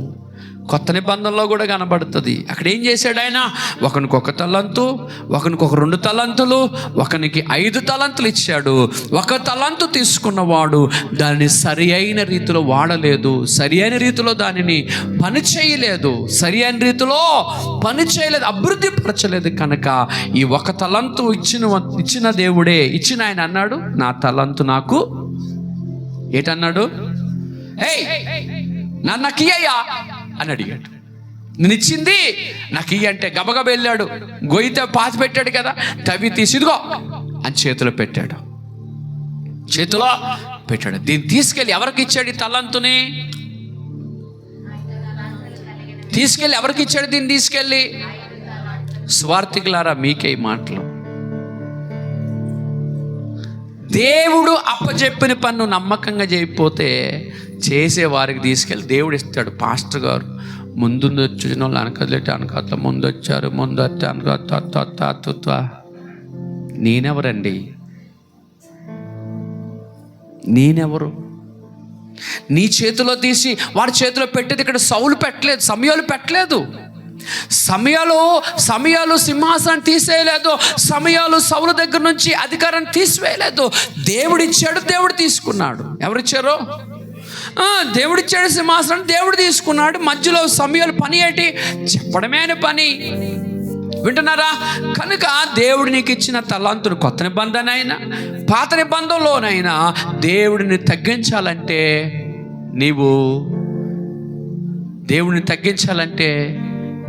S1: కొత్త నిబంధనలో కూడా కనబడుతుంది. అక్కడ ఏం చేశాడు ఆయన? ఒకనికి 1 తలంతు, ఒకనికి 2 తలంతులు, ఒకనికి 5 తలంతులు ఇచ్చాడు. 1 తలంతు తీసుకున్నవాడు దాన్ని సరి అయిన రీతిలో వాడలేదు, సరి అయిన రీతిలో దానిని పని చేయలేదు, సరి అయిన రీతిలో పని చేయలేదు, అభివృద్ధి పరచలేదు. కనుక ఈ 1 తలంతు ఇచ్చిన దేవుడే, ఇచ్చిన ఆయన అన్నాడు, నా తలంతు నాకు ఏటన్నాడు? నాకు ఇయ్యా అని అడిగాడు. నేను ఇచ్చింది నాకు ఇయ్య అంటే గబగబ వెళ్ళాడు, గొయ్యితో పాతి పెట్టాడు కదా, తవి తీసి ఇదిగో అని చేతిలో పెట్టాడు, చేతిలో పెట్టాడు. దీన్ని తీసుకెళ్ళి ఎవరికి ఇచ్చాడు? ఈ తలంతుని తీసుకెళ్ళి ఎవరికి ఇచ్చాడు? దీన్ని తీసుకెళ్ళి స్వార్థికులారా, మీకే ఈ మాటలు. దేవుడు అప్పచెప్పిన పన్ను నమ్మకంగా చేయకపోతే చేసేవారికి తీసుకెళ్ళి దేవుడు ఇస్తాడు. పాస్టర్ గారు ముందు వచ్చిన వాళ్ళు అనకదలేట అనకట్ల ముందు వచ్చారు, ముందు వస్తే అనక. నేనెవరండి? నేనెవరు? నీ చేతిలో తీసి వాడి చేతిలో పెట్టేది ఇక్కడ సౌలు పెట్టలేదు, సమయాలు పెట్టలేదు. సమయాలు సింహాసనం తీసేయలేదు, సమయాలు సౌలు దగ్గర నుంచి అధికారాన్ని తీసివేయలేదు. దేవుడిచ్చాడు, దేవుడు తీసుకున్నాడు. ఎవరిచ్చారు? దేవుడిచ్చాడు సింహాసనం, దేవుడు తీసుకున్నాడు. మధ్యలో సమయాలు పని ఏంటి? చెప్పడమే పని. వింటున్నారా? కనుక దేవుడు నీకు ఇచ్చిన తలాంతును కొత్త నిబంధన అయినా పాత నిబంధనలోనైనా దేవుడిని తగ్గించాలంటే, నీవు దేవుడిని తగ్గించాలంటే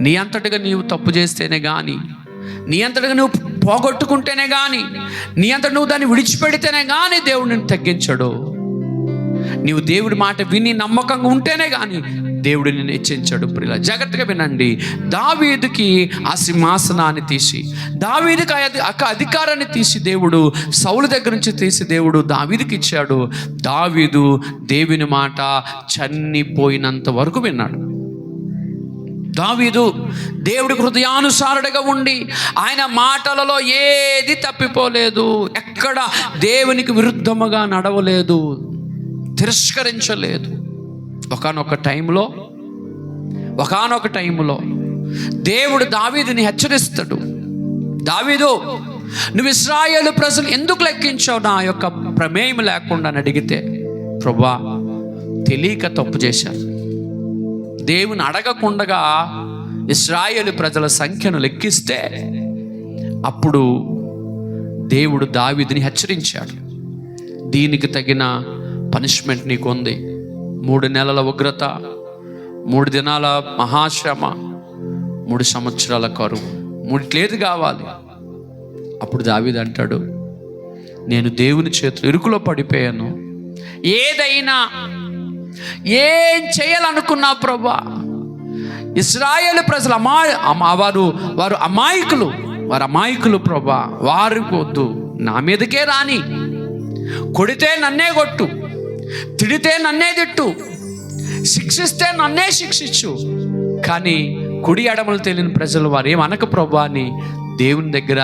S1: నీ అంతటిగా నీవు తప్పు చేస్తేనే కానీ, నీ అంతటిగా నువ్వు పోగొట్టుకుంటేనే కానీ, నీ అంతటి నువ్వు దాన్ని విడిచిపెడితేనే కానీ దేవుడిని తగ్గించడు. నీవు దేవుడి మాట విని నమ్మకంగా ఉంటేనే కానీ దేవుడు నిన్ను హెచ్చించాడు. ప్రియుల జాగ్రత్తగా వినండి. దావీదుకి ఆ సింహాసనాన్ని తీసి, దావీదుకి ఆ అధికారాన్ని తీసి దేవుడు సౌలు దగ్గర నుంచి తీసి దేవుడు దావీదుకి ఇచ్చాడు. దావీదు దేవుని మాట చనిపోయినంత వరకు విన్నాడు. దావీదు దేవుడి హృదయానుసారుడిగా ఉండి ఆయన మాటలలో ఏది తప్పిపోలేదు, ఎక్కడ దేవునికి విరుద్ధముగా నడవలేదు, తిరస్కరించలేదు. ఒకానొక టైంలో దేవుడు దావీదుని హెచ్చరిస్తాడు. దావీదు, నువ్వు ఇశ్రాయేలు ప్రజలు ఎందుకు లెక్కించావు నా యొక్క ప్రమేయం లేకుండా అని అడిగితే, ప్రభువా తెలియక తప్పు చేశారు. దేవుని అడగకుండగా ఇశ్రాయేలు ప్రజల సంఖ్యను లెక్కిస్తే అప్పుడు దేవుడు దావీదుని హెచ్చరించాడు. దీనికి తగిన పనిష్మెంట్ నీకు ఉంది. 3 నెలల ఉగ్రత, 3 దినాల మహాశ్రమ, 3 సంవత్సరాల కరువు, 3 కావాలి. అప్పుడు దావీదు అంటాడు, నేను దేవుని చేతులు ఇరుకులో పడిపోయాను. ఏదైనా ఏం చేయాలనుకున్నా ప్రభువా, ఇశ్రాయేలు ప్రజలు వారు అమాయకులు ప్రభువా, వారికి వద్దు, నా మీదకే రాని. కొడితే నన్నే కొట్టు, తిడితే నన్నే తిట్టు, శిక్షిస్తే నన్నే శిక్షించు, కానీ కుడి ఎడమలు తెలియని ప్రజలు వారు ఏమనక ప్రభువా అని దేవుని దగ్గర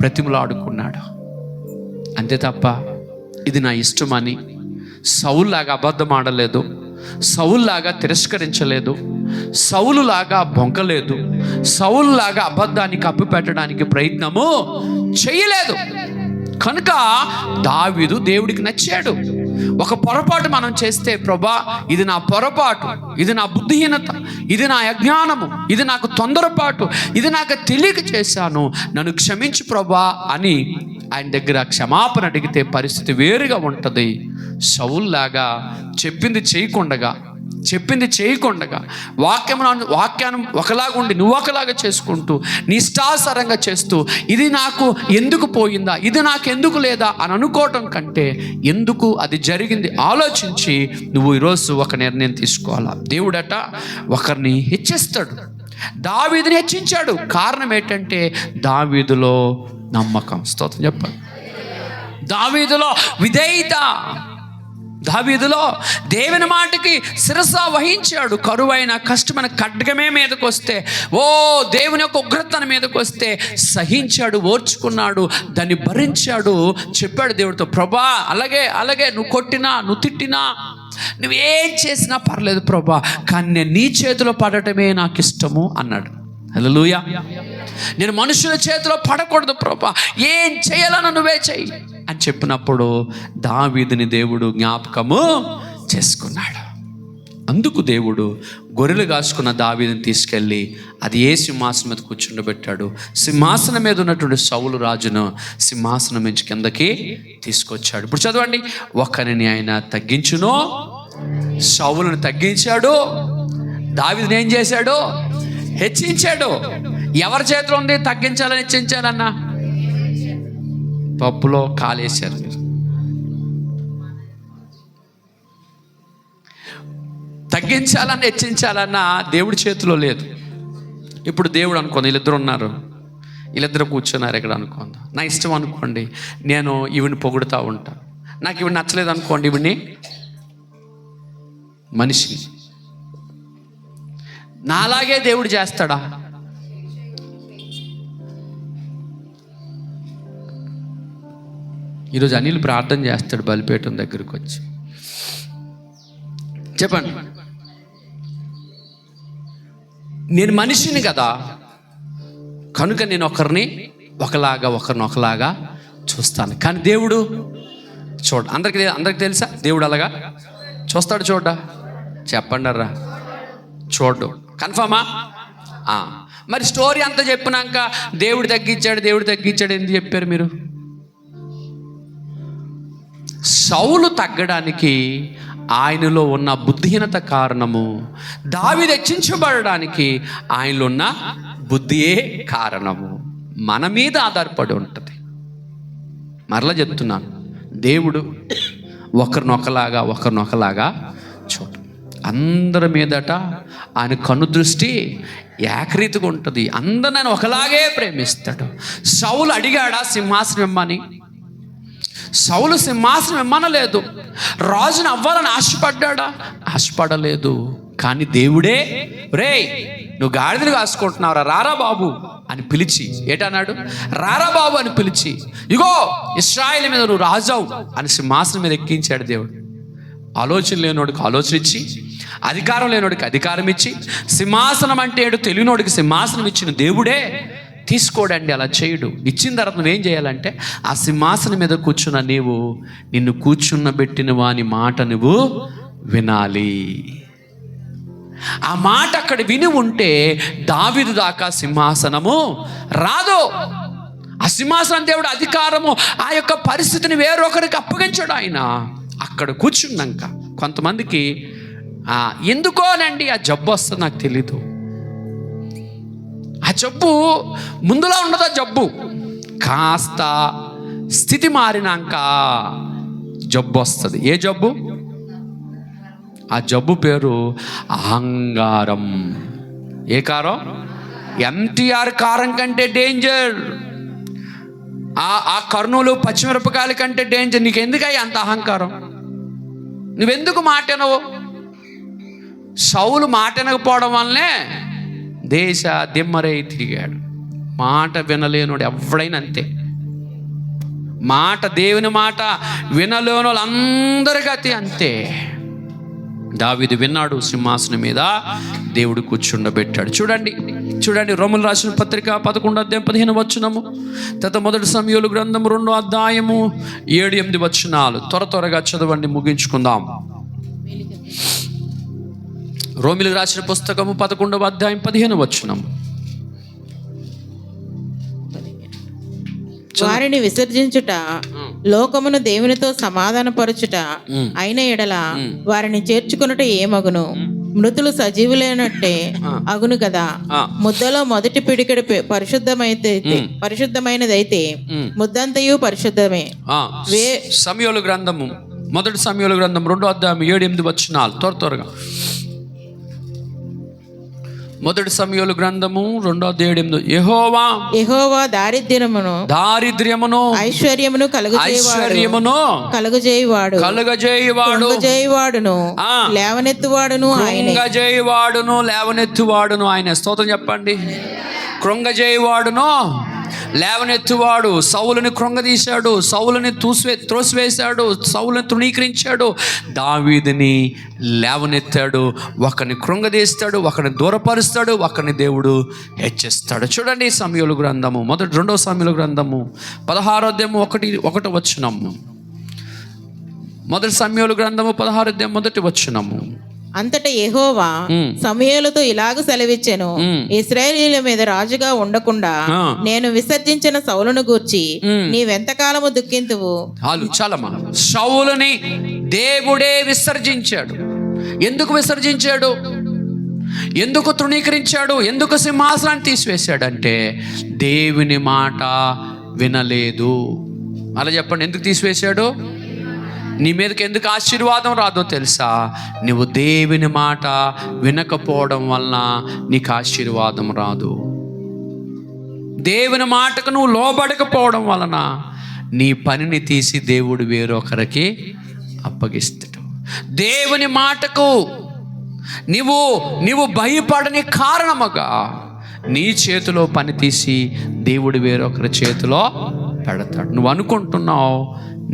S1: ప్రతిమలాడుకున్నాడు. అంతే తప్ప ఇది నా ఇష్టమని సౌలులాగా అబద్ధం ఆడలేదు, సౌలులాగా తిరస్కరించలేదు, సౌలులాగా బొంకలేదు, సౌలులాగా అబద్ధాన్ని కప్పిపెట్టడానికి ప్రయత్నము చేయలేదు. కనుక దావీదు దేవుడికి నచ్చాడు. ఒక పొరపాటు మనం చేస్తే, ప్రభా ఇది నా పొరపాటు, ఇది నా బుద్ధిహీనత, ఇది నా అజ్ఞానము, ఇది నాకు తొందరపాటు, ఇది నాకు తెలియక చేశాను, నన్ను క్షమించు ప్రభా అని ఆయన దగ్గర క్షమాపణ అడిగితే పరిస్థితి వేరుగా ఉంటుంది. సౌలులాగా చెప్పింది చేయకుండగా వాక్యాన్ని ఒకలాగా ఉండి నువ్వు ఒకలాగా చేసుకుంటూ నీ ఇష్టానుసారంగా చేస్తూ ఇది నాకు ఎందుకు పోయిందా, ఇది నాకు ఎందుకు లేదా అని అనుకోవటం కంటే ఎందుకు అది జరిగింది ఆలోచించి నువ్వు ఈరోజు ఒక నిర్ణయం తీసుకోవాలా. దేవుడట ఒకరిని హెచ్చిస్తాడు. దావీదుని హెచ్చించాడు. కారణం ఏంటంటే దావీదులో నమ్మకం. స్తోత్రం చెప్పండి. దావీదులో విధేయత, దావీదులో దేవుని మాటకి శిరస వహించాడు. కరువైన కష్టమైన ఖడ్గమే మీదకి వస్తే, దేవుని యొక్క ఉగ్రతన మీదకి వస్తే సహించాడు, ఓర్చుకున్నాడు, దాన్ని భరించాడు. చెప్పాడు దేవుడితో, ప్రభా అలాగే నువ్వు కొట్టినా, నువ్వు తిట్టినా, నువ్వేం చేసినా పర్లేదు ప్రభా, కానీ నేను నీ చేతిలో పడటమే నాకు ఇష్టము అన్నాడు. హల్లెలూయా. నేను మనుషుల చేతిలో పడకూడదు ప్రభా, ఏం చేయాలన్నా నువ్వే చెయ్యి అని చెప్పినప్పుడు దావీదుని దేవుడు జ్ఞాపకము చేసుకున్నాడు. అందుకు దేవుడు గొర్రెలు కాసుకున్న దావీదుని తీసుకెళ్ళి అది ఏ సింహాసనం మీద కూర్చుండబెట్టాడు. సింహాసనం మీద ఉన్నటువంటి సౌలు రాజును సింహాసనం నుంచి కిందకి తీసుకొచ్చాడు. ఇప్పుడు చదవండి, ఒకరిని ఆయన తగ్గించును, సౌలుని తగ్గించాడు, దావీదుని ఏం చేశాడు? హెచ్చించాడు. ఎవరి చేతిలో ఉంది తగ్గించాలని హెచ్చించాలన్నా? పప్పులో కాలేశారు మీరు. తగ్గించాలని హెచ్చించాలన్నా దేవుడి చేతిలో లేదు. ఇప్పుడు దేవుడు అనుకోండి, వీళ్ళిద్దరు ఉన్నారు, వీళ్ళిద్దరు కూర్చున్నారు ఇక్కడ అనుకోండి, నా ఇష్టం అనుకోండి, నేను ఈవిని పొగుడుతూ ఉంటా, నాకు ఇవి నచ్చలేదు అనుకోండి, ఇవిని మనిషి నాలాగే దేవుడు చేస్తాడా? ఈరోజు అనిల్ ప్రార్థన చేస్తాడు బలిపీఠం దగ్గరికి వచ్చి. చెప్పండి, నేను మనిషిని కదా, కనుక నేను ఒకరిని ఒకలాగా చూస్తాను. కానీ దేవుడు అందరికి తెలుసా దేవుడు అలాగా చూస్తాడు? చెప్పండి రా, చూడు. కన్ఫర్మా? మరి స్టోరీ అంతా చెప్పినాక దేవుడు తగ్గించాడు ఎందుకు చెప్పారు మీరు? సౌలు తగ్గడానికి ఆయనలో ఉన్న బుద్ధిహీనత కారణము, దావీదు హెచ్చించబడడానికి ఆయనలో ఉన్న బుద్ధియే కారణము. మన మీద ఆధారపడి ఉంటుంది. మరలా చెప్తున్నాను, దేవుడు ఒకరినొకలాగా చూడు. అందరి మీదట ఆయన కన్ను దృష్టి ఏకరీతిగా ఉంటుంది. అందరిని ఆయన ఒకలాగే ప్రేమిస్తాడు. సౌలు అడిగాడా సింహాసనం ఇమ్మని? సౌలు సింహాసనం ఇమ్మనలేదు. రాజును అవ్వాలని ఆశపడలేదు. కానీ దేవుడే, నువ్వు గాడిదలు కాసుకుంటున్నావురా, రారా బాబు అని పిలిచి, ఏటన్నాడు? రారా బాబు అని పిలిచి, ఇగో ఇశ్రాయేలు మీద నువ్వు రాజావు అని సింహాసనం మీద ఎక్కించాడు దేవుడు. ఆలోచన లేనోడికి ఆలోచన ఇచ్చి, అధికారం లేనోడికి అధికారం ఇచ్చి, సింహాసనం అంటే ఏడు తెలియనోడికి సింహాసనం ఇచ్చిన దేవుడే తీసుకోడండి, అలా చేయడు. ఇచ్చిన తర్వాత నువ్వేం చేయాలంటే ఆ సింహాసనం మీద కూర్చున్న నిన్ను కూర్చున్నబెట్టిన వాని మాట నువ్వు వినాలి. ఆ మాట అక్కడ విని ఉంటే దావీదు దాకా సింహాసనము రాదు. ఆ సింహాసనం దేవుడు అధికారము, ఆ యొక్క పరిస్థితిని వేరొకరికి అప్పగించాడు. ఆయన అక్కడ కూర్చున్నాక కొంతమందికి ఎందుకోనండి ఆ జబ్బు వస్తుంది, నాకు తెలీదు. ఆ జబ్బు ముందులో ఉండదు. ఆ జబ్బు కాస్త స్థితి మారినాక జబ్బు వస్తుంది. ఏ జబ్బు? ఆ జబ్బు పేరు అహంకారం. ఏ కారం? ఎంటీఆర్ కారం కంటే డేంజర్. ఆ కర్నూలు పచ్చిమిరపకాయల కంటే డేంజర్. నీకు ఎందుకయ్యా అంత అహంకారం? నువ్వెందుకు మాటనవు? సౌలు మాటనకపోవడం వల్లనే దేశ దిమ్మరై తిరిగాడు. మాట వినలేనుడు ఎవడైనా అంతే. దేవుని మాట వినలేని వాళ్ళందరి గతి అంతే. దావీదు విన్నాడు, సింహాసనం మీద దేవుడు కూర్చుండబెట్టాడు. చూడండి, చూడండి, రోమలు రాసిన పత్రిక 11వ అధ్యాయం 15వ వచనము, తర్వాత మొదటి సమూయేలు గ్రంథము 2వ అధ్యాయము 7-8 వచనాలు. త్వరగా చదవండి, ముగించుకుందాం. రోమిలకు రాసిన పుస్తకము 11వ అధ్యాయం 15వ వచనం.
S2: వారిని విసర్జించుట లోకమును దేవునితో సమాధానపరచుట అయిన ఎడల వారిని చేర్చుకున్నట ఏమగును? మృతులు సజీవులైనట్టే అగును కదా. ముద్దలో మొదటి పిడికెడు పరిశుద్ధమైనదైతే ముద్దంతయు పరిశుద్ధమే.
S1: సమూయేలు గ్రంథము, మొదటి సమూయేలు గ్రంథం 2వ అధ్యాయం 7-8 వచనాలు. త్వరగా మొదటి సమూయేలు గ్రంథము 2వ అధ్యాయం 7-8. యెహోవా దారిద్ర్యమును ఐశ్వర్యమును కలుగజేయువాడును లేవనెత్తువాడును ఆయన. స్తోత్రం చెప్పండి. కృంగజేయువాడును లేవనెత్తువాడు. సౌలుని కృంగదీశాడు, సౌలుని త్రోసివేశాడు, సౌలుని తృణీకరించాడు. దావీదుని లేవనెత్తాడు. ఒకరిని కృంగదీస్తాడు, ఒకరిని దూరపరుస్తాడు, ఒకరిని దేవుడు హెచ్చిస్తాడు. చూడండి, సమూయేలు గ్రంథము 2వ సమూయేలు గ్రంథము 16వ అధ్యాయము 1 వచనము. మొదటి సమూయేలు గ్రంథము 16వ అధ్యాయం 1 వచనము.
S2: అంతటా యెహోవా సమూయేలుతో ఇలాగ సెలవిచ్చెను, ఇశ్రాయేలీయుల మీద రాజుగా ఉండకుండా నేను విసర్జించిన సౌలును గూర్చి నీవెంతకాలము దుఃఖింతువు?
S1: చాలమ్మా. సౌలుని దేవుడే విసర్జించాడు. ఎందుకు విసర్జించాడు? ఎందుకు తృణీకరించాడు? ఎందుకు సింహాసనాన్ని తీసివేశాడంటే దేవుని మాట వినలేదు. అలా చెప్పండి, ఎందుకు తీసివేశాడు? నీ మీదకి ఎందుకు ఆశీర్వాదం రాదో తెలుసా? నువ్వు దేవుని మాట వినకపోవడం వలన నీకు ఆశీర్వాదం రాదు. దేవుని మాటకు నువ్వు లోబడకపోవడం వలన నీ పనిని తీసి దేవుడు వేరొకరికి అప్పగిస్తాడు. దేవుని మాటకు నీవు భయపడని కారణముగా నీ చేతిలో పని తీసి దేవుడు వేరొకరి చేతిలో పెడతాడు. నువ్వు అనుకుంటున్నావు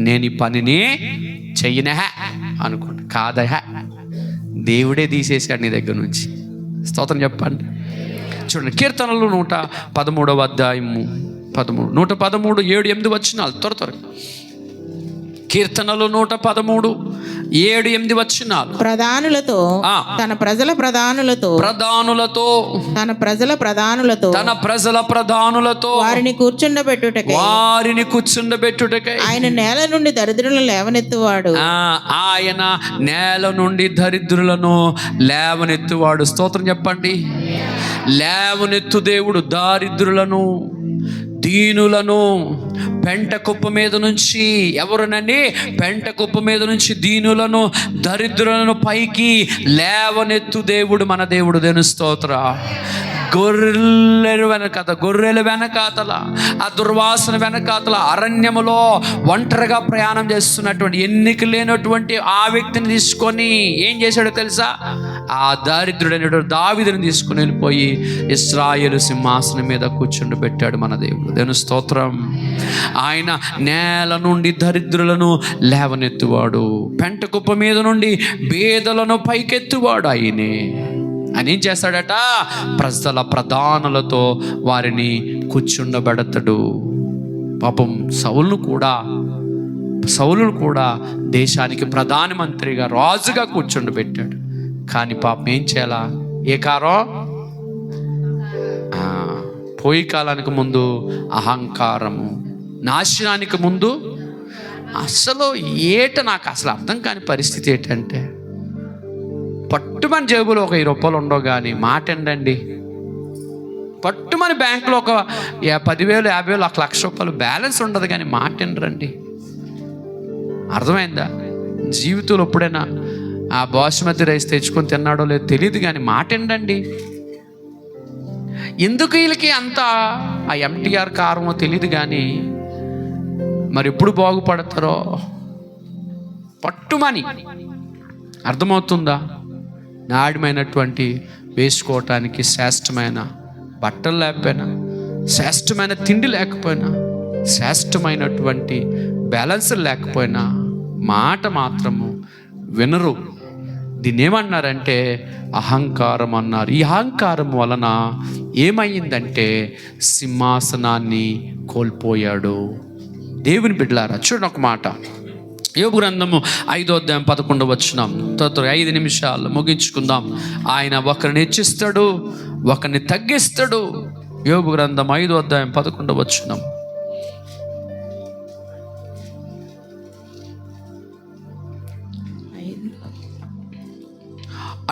S1: నేను ఈ పనిని చెయ్యనే అనుకుంటా. కాదహ, దేవుడే తీసేశాడు నీ దగ్గర నుంచి. స్తోత్రం చెప్పండి. చూడండి, కీర్తనలు 113వ అధ్యాయము 113 7-8 వచనాలు. త్వరగా కీర్తనలు 113 7-8 వచనాలు.
S2: ప్రధానులతో తన ప్రజల ప్రధానులతో వారిని కూర్చుండబెట్టుటకై ఆయన నేల నుండి దరిద్రులను
S1: లేవనెత్తువాడు. స్తోత్రం చెప్పండి. లేవనెత్తు దేవుడు దారిద్రులను, దీనులను పెంట కుప్ప మీద నుంచి, ఎవరునండి? పెంట కుప్ప మీద నుంచి దీనులను, దరిద్రులను పైకి లేవనెత్తు దేవుడు మన దేవుడు. దేని స్తోత్ర. గొర్రెల వెనకాతల, ఆ దుర్వాసన వెనకాతల అరణ్యములో ఒంటరిగా ప్రయాణం చేస్తున్నటువంటి, ఎన్నిక లేనటువంటి ఆ వ్యక్తిని తీసుకొని ఏం చేశాడో తెలుసా? ఆ దారిద్రుడైన దావీదుని తీసుకుని వెళ్ళిపోయి ఇశ్రాయేలు సింహాసనం మీద కూర్చుండబెట్టాడు మన దేవుడు. దేని స్తోత్రం. ఆయన నేల నుండి దరిద్రులను లేవనెత్తువాడు, పెంట కుప్ప మీద నుండి బేదలను పైకెత్తువాడు. ఆయనే ఆయన ఏం చేస్తాడట? ప్రజల ప్రధానులతో వారిని కూర్చుండబెడతాడు. పాపం సౌలును కూడా దేశానికి ప్రధానమంత్రిగా, రాజుగా కూర్చుండబెట్టాడు. కానీ పాపం ఏం చేయాలా? ఏ కారం? పోయి కాలానికి ముందు అహంకారము, నాశనానికి ముందు అసలు నాకు అసలు అర్థం కాని పరిస్థితి ఏంటంటే, పట్టుమని జేబులో ఒక 20 రూపాయలు ఉండవు కానీ మాట ఏంటండి, పట్టుమని బ్యాంకులో ఒక 10,000 50,000 1,00,000 బ్యాలెన్స్ ఉండదు కానీ మాట ఏంటండి. అర్థమైందా? జీవితంలో ఎప్పుడైనా ఆ బాస్మతి రైస్ తెచ్చుకొని తిన్నాడో లేదో తెలియదు కానీ మాట ఏంటండి. ఎందుకు వీళ్ళకి అంత ఆ MTR కారమో తెలియదు కానీ మరి ఎప్పుడు బాగుపడతారో పట్టుమని. అర్థమవుతుందా? నాణ్యమైనటువంటి వేసుకోవటానికి శ్రేష్టమైన బట్టలు లేకపోయినా, శ్రేష్టమైన తిండి లేకపోయినా, శ్రేష్టమైనటువంటి బ్యాలెన్సులు లేకపోయినా మాట మాత్రము వినరు. దీన్ని ఏమన్నారంటే అహంకారం అన్నారు. ఈ అహంకారం వలన ఏమయ్యిందంటే సింహాసనాన్ని కోల్పోయాడు. దేవుని బిడ్డలారా చూడండి ఒక మాట, యోబు గ్రంథము 5వ అధ్యాయం 11వ వచనం. 5 నిమిషాలు ముగించుకుందాం. ఆయన ఒకరిని హెచ్చిస్తాడు, ఒకరిని తగ్గిస్తాడు. యోబు గ్రంథం 5వ అధ్యాయం 11వ వచనం.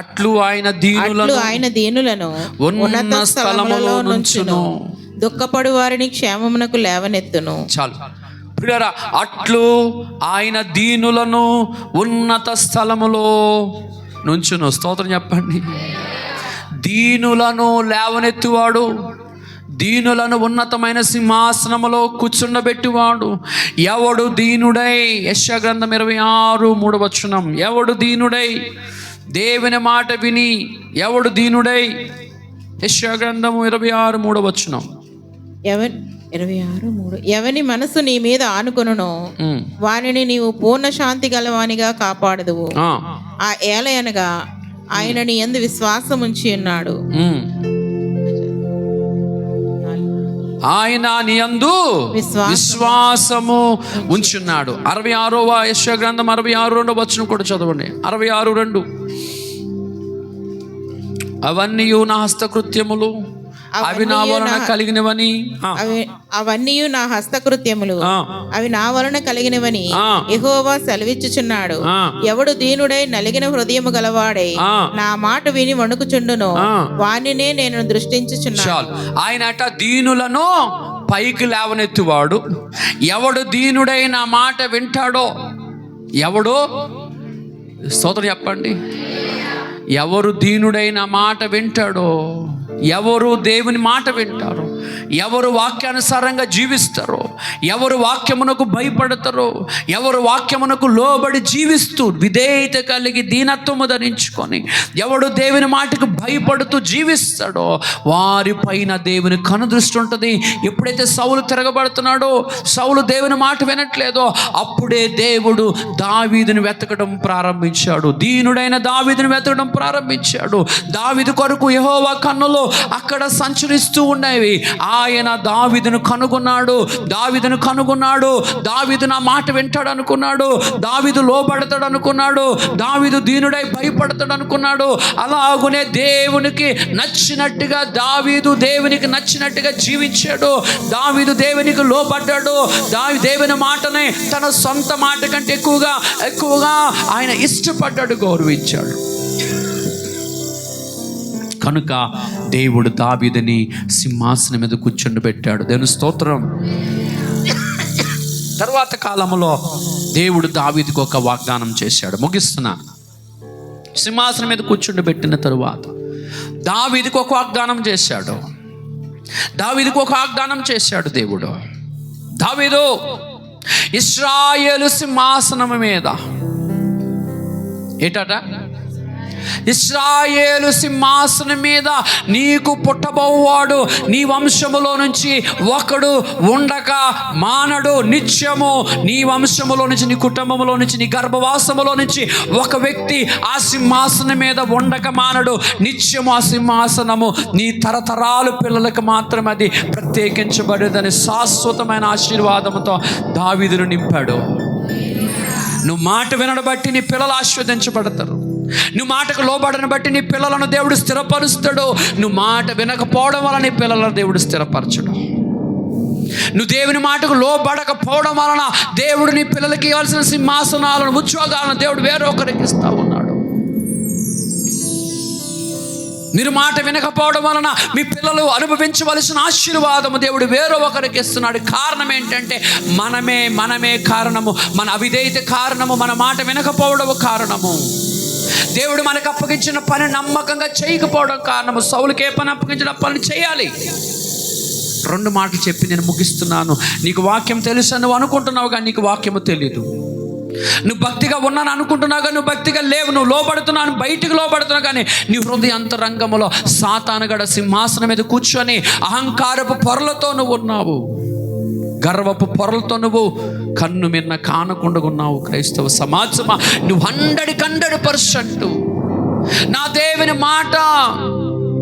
S1: అట్లు ఆయన
S2: దీనులను ఉన్నత స్థలములో నుంచును, దుఃఖపడు వారిని క్షేమమునకు లేవనెత్తును.
S1: చాలు ప్రియులారా, అట్లు ఆయన దీనులను ఉన్నత స్థలములో నుంచును. స్తోత్రం చెప్పండి. దీనులను లేవనెత్తువాడు, దీనులను ఉన్నతమైన సింహాసనములో కూర్చుండబెట్టివాడు. ఎవడు దీనుడై, యెషయా గ్రంథం 26:3 వచనం. ఎవడు దీనుడై దేవుని మాట విని, ఎవడు దీనుడై, యెషయా గ్రంథము 26:3 వచనం.
S2: 26:3. ఎవని మనసు నీ మీద ఆనుకొనునో వానిని నీవు పూర్ణ శాంతి గలవానిగా కాపాడదువు. ఆ ఏలయనగా ఆయన నీ యందు విశ్వాసం ఉంచి ఉన్నాడు.
S1: ఆయన నీ యందు విశ్వాసము ఉంచున్నాడు. 66వ యెషయా గ్రంథం 66:2 వచనం కూడా చదవండి. 66:2. అవన్నీ నా హస్తకృత్యములు, అవి నా వలన కలిగినవని.
S2: అవన్నీ నా హస్తకృత్యములు, అవి నా వలన కలిగినవని యెహోవా సెలవిచ్చుచున్నాడు. ఎవడు దీనుడై నలిగిన హృదయము గలవాడై నా మాట విని వణుకుచుండునో వానినే నేను దృష్టించుచున్నాను.
S1: ఆయన అట దీనులను పైకి లేవనెత్తువాడు. ఎవడు దీనుడై నా మాట వింటాడో, ఎవడో స్తోత్రం చెప్పండి. ఎవరు దీనుడైన మాట వింటాడో, ఎవరు దేవుని మాట వింటారో, ఎవరు వాక్యానుసారంగా జీవిస్తారో, ఎవరు వాక్యమునకు భయపడతారో, ఎవరు వాక్యమునకు లోబడి జీవిస్తూ విధేయత కలిగి దీనత్వము ధరించుకొని ఎవడు దేవుని మాటకు భయపడుతూ జీవిస్తాడో వారి పైన దేవుని కనుదృష్టి ఉంటుంది. ఎప్పుడైతే సౌలు తిరగబడుతున్నాడో, సౌలు దేవుని మాట వినట్లేదో, అప్పుడే దేవుడు దావీదుని వెతకడం ప్రారంభించాడు. దీనుడైన దావీదుని వెతకడం ప్రారంభించాడు. దావీదు కొరకు యెహోవా కన్నులు అక్కడ సంచరిస్తూ ఉండేవి. ఆయన దావీదును కనుగొన్నాడు. దావీదు నా మాట వింటాడు అనుకున్నాడు. దావీదు లోబడతాడు అనుకున్నాడు. దావీదు దీనుడై భయపడతాడు అనుకున్నాడు. అలాగునే దేవునికి నచ్చినట్టుగా దావీదు దేవునికి నచ్చినట్టుగా జీవించాడు. దావీదు దేవునికి లోబడ్డాడు. దేవుని మాటనే తన సొంత మాట కంటే ఎక్కువగా ఆయన ఇష్టపడ్డాడు, గౌరవించాడు. కనుక దేవుడు దావీదుని సింహాసనం మీద కూర్చొని దేవుని స్తోత్రం. తర్వాత కాలంలో దేవుడు దావీదుకు ఒక వాగ్దానం చేశాడు. ముగిస్తున్నా. సింహాసనం మీద కూర్చుండి పెట్టిన తరువాత దావీదుకు ఒక వాగ్దానం చేశాడు. దేవుడు, దావీదు, ఇశ్రాయేలు సింహాసనం మీద ఏటట, ఇశ్రాయేలు సింహాసనం మీద నీకు పుట్టబోవాడు, నీ వంశములో నుంచి ఒకడు ఉండక మానడు. నిత్యము నీ వంశములో నుంచి, నీ కుటుంబంలో నుంచి, నీ గర్భవాసములో నుంచి ఒక వ్యక్తి ఆ సింహాసనం మీద ఉండక మానడు. నిత్యము ఆ సింహాసనము నీ తరతరాలు పిల్లలకు మాత్రమే అది ప్రత్యేకించబడేదని శాశ్వతమైన ఆశీర్వాదంతో దావీదును నింపాడు. నువ్వు మాట వినడం బట్టి నీ పిల్లలు ఆశీర్వదించబడతారు. నువ్వు మాటకు లోబడని బట్టి నీ పిల్లలను దేవుడు స్థిరపరుస్తాడు. నువ్వు మాట వినకపోవడం వలన నీ పిల్లలను దేవుడు స్థిరపరచడు. నువ్వు దేవుని మాటకు లోబడకపోవడం వలన దేవుడు నీ పిల్లలకి ఇవ్వాల్సిన సింహాసనాలను, ఉద్యోగాలను దేవుడు వేరొకరికి ఇస్తా ఉన్నాడు. మీరు మాట వినకపోవడం వలన మీ పిల్లలు అనుభవించవలసిన ఆశీర్వాదము దేవుడు వేరే ఒకరికి ఇస్తున్నాడు. కారణం ఏంటంటే మనమే కారణము. మన అవిధేయత కారణము. మన మాట వినకపోవడం కారణము. దేవుడు మనకు అప్పగించిన పని నమ్మకంగా చేయకపోవడం కారణము. సౌలుకి ఏ పని అప్పగించిన పని చేయాలి. 2 మాటలు చెప్పి నేను ముగిస్తున్నాను. నీకు వాక్యం తెలుసు నువ్వు అనుకుంటున్నావు, కానీ నీకు వాక్యము తెలీదు. నువ్వు భక్తిగా ఉన్నాను అనుకుంటున్నావు, కానీ నువ్వు భక్తిగా లేవు. నువ్వు లోబడుతున్నావు, బయటికి లోబడుతున్నావు, కానీ నీ హృదయ అంతరంగంలో సాతానుగడ సింహాసనం మీద కూర్చొని అహంకారపు పొరలతో నువ్వు ఉన్నావు. గర్వపు పొరలతో నువ్వు కన్ను మిన్న కానకుండా ఉన్నావు. క్రైస్తవ సమాజమా, నువ్వు 100% నా దేవుని మాట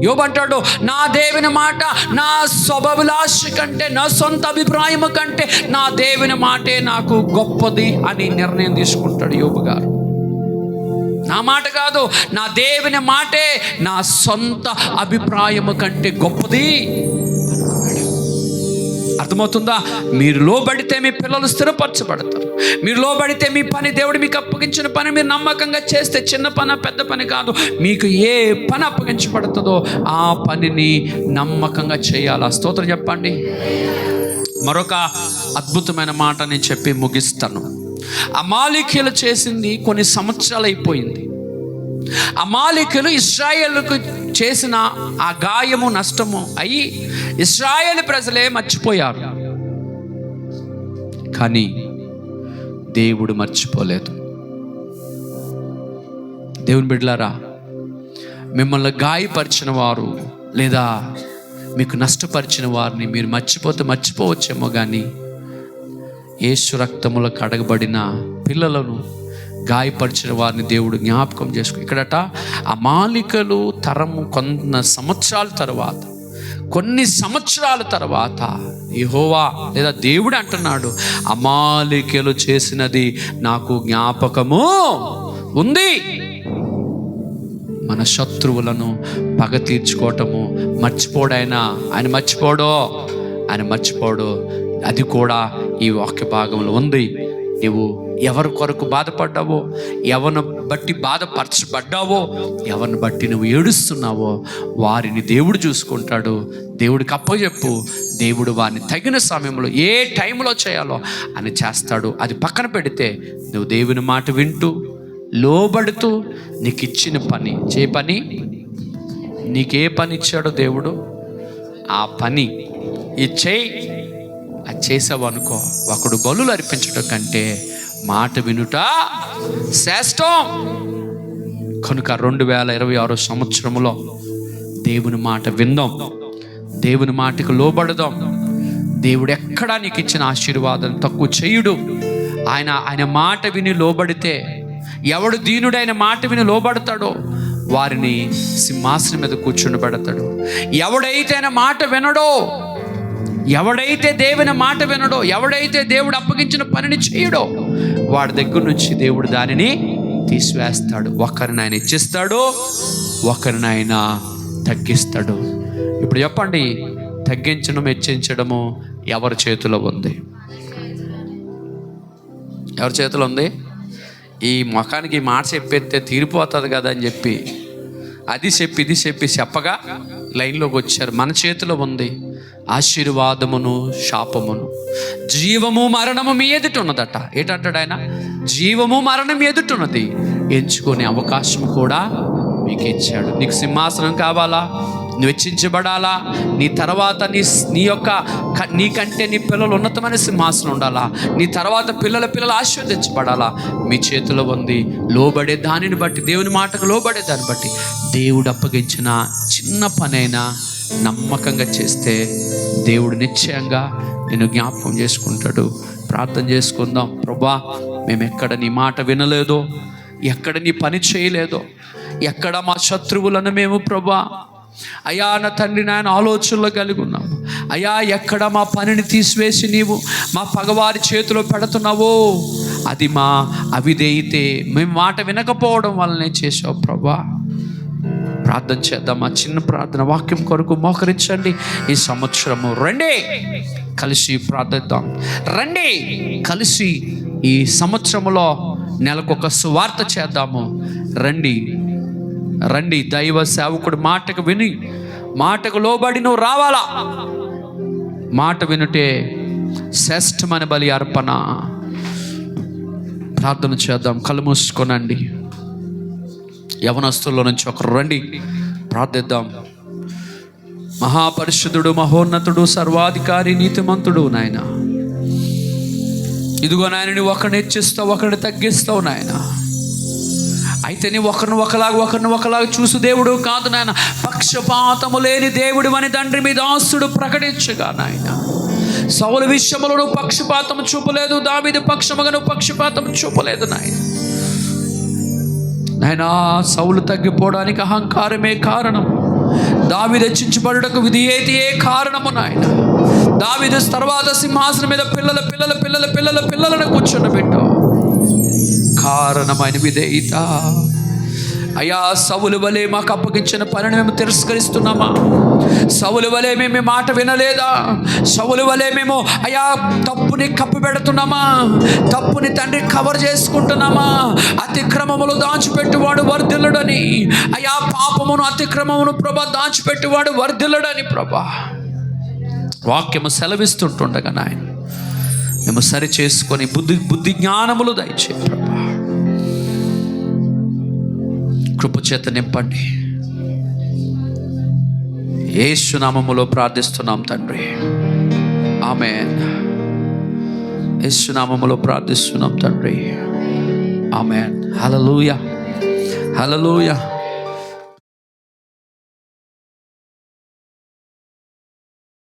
S1: యోబు అంటాడు, నా దేవుని మాట నా స్వభావిలాష కంటే, నా సొంత అభిప్రాయం కంటే నా దేవుని మాటే నాకు గొప్పది అని నిర్ణయం తీసుకుంటాడు యోబు గారు. నా మాట కాదు, నా దేవుని మాటే నా సొంత అభిప్రాయము కంటే గొప్పది. అర్థమవుతుందా? మీరు లోబడితే మీ పిల్లలు స్థిరపరచబడతారు. మీరు లోబడితే మీ పని, దేవుడు మీకు అప్పగించిన పని మీరు నమ్మకంగా చేస్తే, చిన్న పని పెద్ద పని కాదు, మీకు ఏ పని అప్పగించబడుతుందో ఆ పనిని నమ్మకంగా చేయాలి. స్తోత్రం చెప్పండి. మరొక అద్భుతమైన మాట నేను చెప్పి ముగిస్తాను. అమాలేకీయులు చేసింది కొన్ని సంవత్సరాలు అయిపోయింది. అమాలేకీయులు ఇశ్రాయేలుకు చేసిన ఆ గాయము, నష్టము అయ్యి ఇశ్రాయేలు ప్రజలే మర్చిపోయారు. కానీ దేవుడు మర్చిపోలేదు. దేవుని బిడ్డలారా, మిమ్మల్ని గాయపరిచిన వారు లేదా మీకు నష్టపరిచిన వారిని మీరు మర్చిపోవచ్చేమో, కానీ యేసు రక్తములో కడగబడిన పిల్లలను గాయపరిచిన వారిని దేవుడు జ్ఞాపకం చేసుకో. ఇక్కడట అమాలేకీయులు తరము కొన్ని సంవత్సరాల తర్వాత యెహోవా లేదా దేవుడు అంటున్నాడు, అమాలేకీయులు చేసినది నాకు జ్ఞాపకము ఉంది. మన శత్రువులను పగ తీర్చుకోవటము మర్చిపోడాయన. ఆయన మర్చిపోడు. అది కూడా ఈ వాక్య భాగంలో ఉంది. నువ్వు ఎవరి కొరకు బాధపడ్డావో, ఎవరిని బట్టి బాధపరచబడ్డావో, ఎవరిని బట్టి నువ్వు ఏడుస్తున్నావో వారిని దేవుడు చూసుకుంటాడు. దేవుడికి అప్పచెప్పు. దేవుడు వారిని తగిన సమయంలో ఏ టైంలో చేయాలో అని చేస్తాడు. అది పక్కన పెడితే నువ్వు దేవుని మాట వింటూ లోబడుతూ నీకు ఇచ్చిన పని నీకే పని ఇచ్చాడో దేవుడు ఆ పని ఇచ్చేయి. అది చేసావు అనుకో, ఒకడు బలులు అర్పించడం కంటే మాట వినుట శ్రేష్టం. కనుక 2026 సంవత్సరంలో దేవుని మాట విందాం, దేవుని మాటకు లోబడదాం. దేవుడు ఎక్కడా నీకు ఇచ్చిన ఆశీర్వాదం తక్కువ చేయుడు. ఆయన మాట విని లోబడితే, ఎవడు దీనుడైన మాట విని లోబడతాడో వారిని సింహాసనం మీద కూర్చుండబెడతాడు. ఎవడైతే ఆయన మాట వినడో, ఎవడైతే దేవుని మాట వినడో, ఎవడైతే దేవుడు అప్పగించిన పనిని చేయడో, వాడి దగ్గర నుంచి దేవుడు దానిని తీసివేస్తాడు. ఒకరిని ఆయన ఇచ్చిస్తాడు, ఒకరిని ఆయన తగ్గిస్తాడు. ఇప్పుడు చెప్పండి, తగ్గించడం హెచ్చించడము ఎవరి చేతిలో ఉంది? ఎవరి చేతిలో ఉంది? ఈ ముఖానికి ఈ మాట చెప్పేస్తే తీరిపోతుంది కదా అని చెప్పి అది చెప్పి ఇది చెప్పగా లైన్లోకి వచ్చారు. మన చేతిలో ఉంది ఆశీర్వాదమును శాపమును, జీవము మరణము మీ ఎదుట ఉన్నదట. ఏంటంటాడు ఆయన? జీవము మరణం ఎదుటున్నది, ఎంచుకునే అవకాశం కూడా మీకు ఇచ్చాడు. నీకు సింహాసనం కావాలా? నువ్వు హెచ్చించబడాలా? నీ తర్వాత నీకంటే నీ పిల్లలు ఉన్నతమైన సింహాసనం ఉండాలా? నీ తర్వాత పిల్లలు ఆశీర్వదించబడాలా? మీ చేతిలో ఉంది. లోబడే దానిని బట్టి, దేవుని మాటకు లోబడే దాన్ని బట్టి, దేవుడు అప్పగించిన చిన్న పనైనా నమ్మకంగా చేస్తే దేవుడు నిశ్చయంగా నిన్ను జ్ఞాపకం చేసుకుంటాడు. ప్రార్థన చేసుకుందాం. ప్రభువా, మేము ఎక్కడ నీ మాట వినలేదో, ఎక్కడ నీ పని చేయలేదో, ఎక్కడ మా శత్రువులను మేము ప్రభువా అయ్యా నా తండ్రి నాయన ఆలోచనలో కలిగి ఉన్నాము అయ్యా, ఎక్కడ మా పనిని తీసివేసి నీవు మా పగవారి చేతిలో పెడుతున్నావో అది మా అవిధేయితే, మేము మాట వినకపోవడం వల్లనే చేసావు ప్రభువా. ప్రార్థన చేద్దాం. ఆ చిన్న ప్రార్థన వాక్యం కొరకు మోకరించండి. ఈ సంవత్సరము రండి కలిసి ప్రార్థిద్దాం. రండి కలిసి ఈ సంవత్సరంలో నెలకొక సువార్త చేద్దాము. రండి దైవ సేవకుడు మాటకు విని, మాటకు లోబడి నువ్వు రావాలా. మాట వినుటే శ్రేష్టమైన బలి అర్పణ. ప్రార్థన చేద్దాం. కళ్ళు మూసుకోనండి. యవనస్తుల్లో నుంచి ఒకరు రండి, ప్రార్థిద్దాం. మహాపరిశుద్ధుడు, మహోన్నతుడు, సర్వాధికారి, నీతిమంతుడు నాయన, ఇదిగో నాయన నువ్వు ఒకరిని హెచ్చిస్తావు, ఒకరిని తగ్గిస్తావు నాయన. అయితే నీ ఒకరిని ఒకలాగా చూసు దేవుడు కాదు నాయన. పక్షపాతము లేని దేవుడు అని తండ్రి మీ దాసుడు ప్రకటించగా నాయన, సౌలు విషయములో నువ్వు పక్షపాతం చూపలేదు, దావీదు పక్షముగా నువ్వు పక్షపాతం చూపలేదు నాయన. సౌలు తగ్గిపోవడానికి అహంకారమే కారణం. దావీదు హెచ్చించబడుటకు విధేయతే కారణము నాయన. దావీదు తర్వాత సింహాసనం మీద పిల్లలను కూర్చుండబెట్టు. కారణమైన విధేయత. అయ్యా, సౌలు వలె మాకు అప్పగించిన పనిని మేము తిరస్కరిస్తున్నామా? సౌలు వలె మేము మాట వినలేదా? సౌలు వలె మేము అయ్యా తప్పుని కప్పిపెడుతున్నామా? తప్పుని తండ్రి కవర్ చేసుకుంటున్నామా? అతిక్రమములు దాచిపెట్టువాడు వర్ధిల్లుడని, అయ్యా పాపమును అతిక్రమమును ప్రభా దాచిపెట్టువాడు వర్ధిల్లుడని ప్రభా వాక్యము సెలవిస్తుంటుండగా నాయన మేము సరి చేసుకొని బుద్ధి జ్ఞానములు దయచే ప్రభా. కృపచేత నింపండి. యేసు నామములో ప్రార్థిస్తున్నాం తండ్రి, ఆమేన్. యేసు నామములో ప్రార్థిస్తున్నాం తండ్రి, ఆమేన్. హల్లెలూయా, హల్లెలూయా.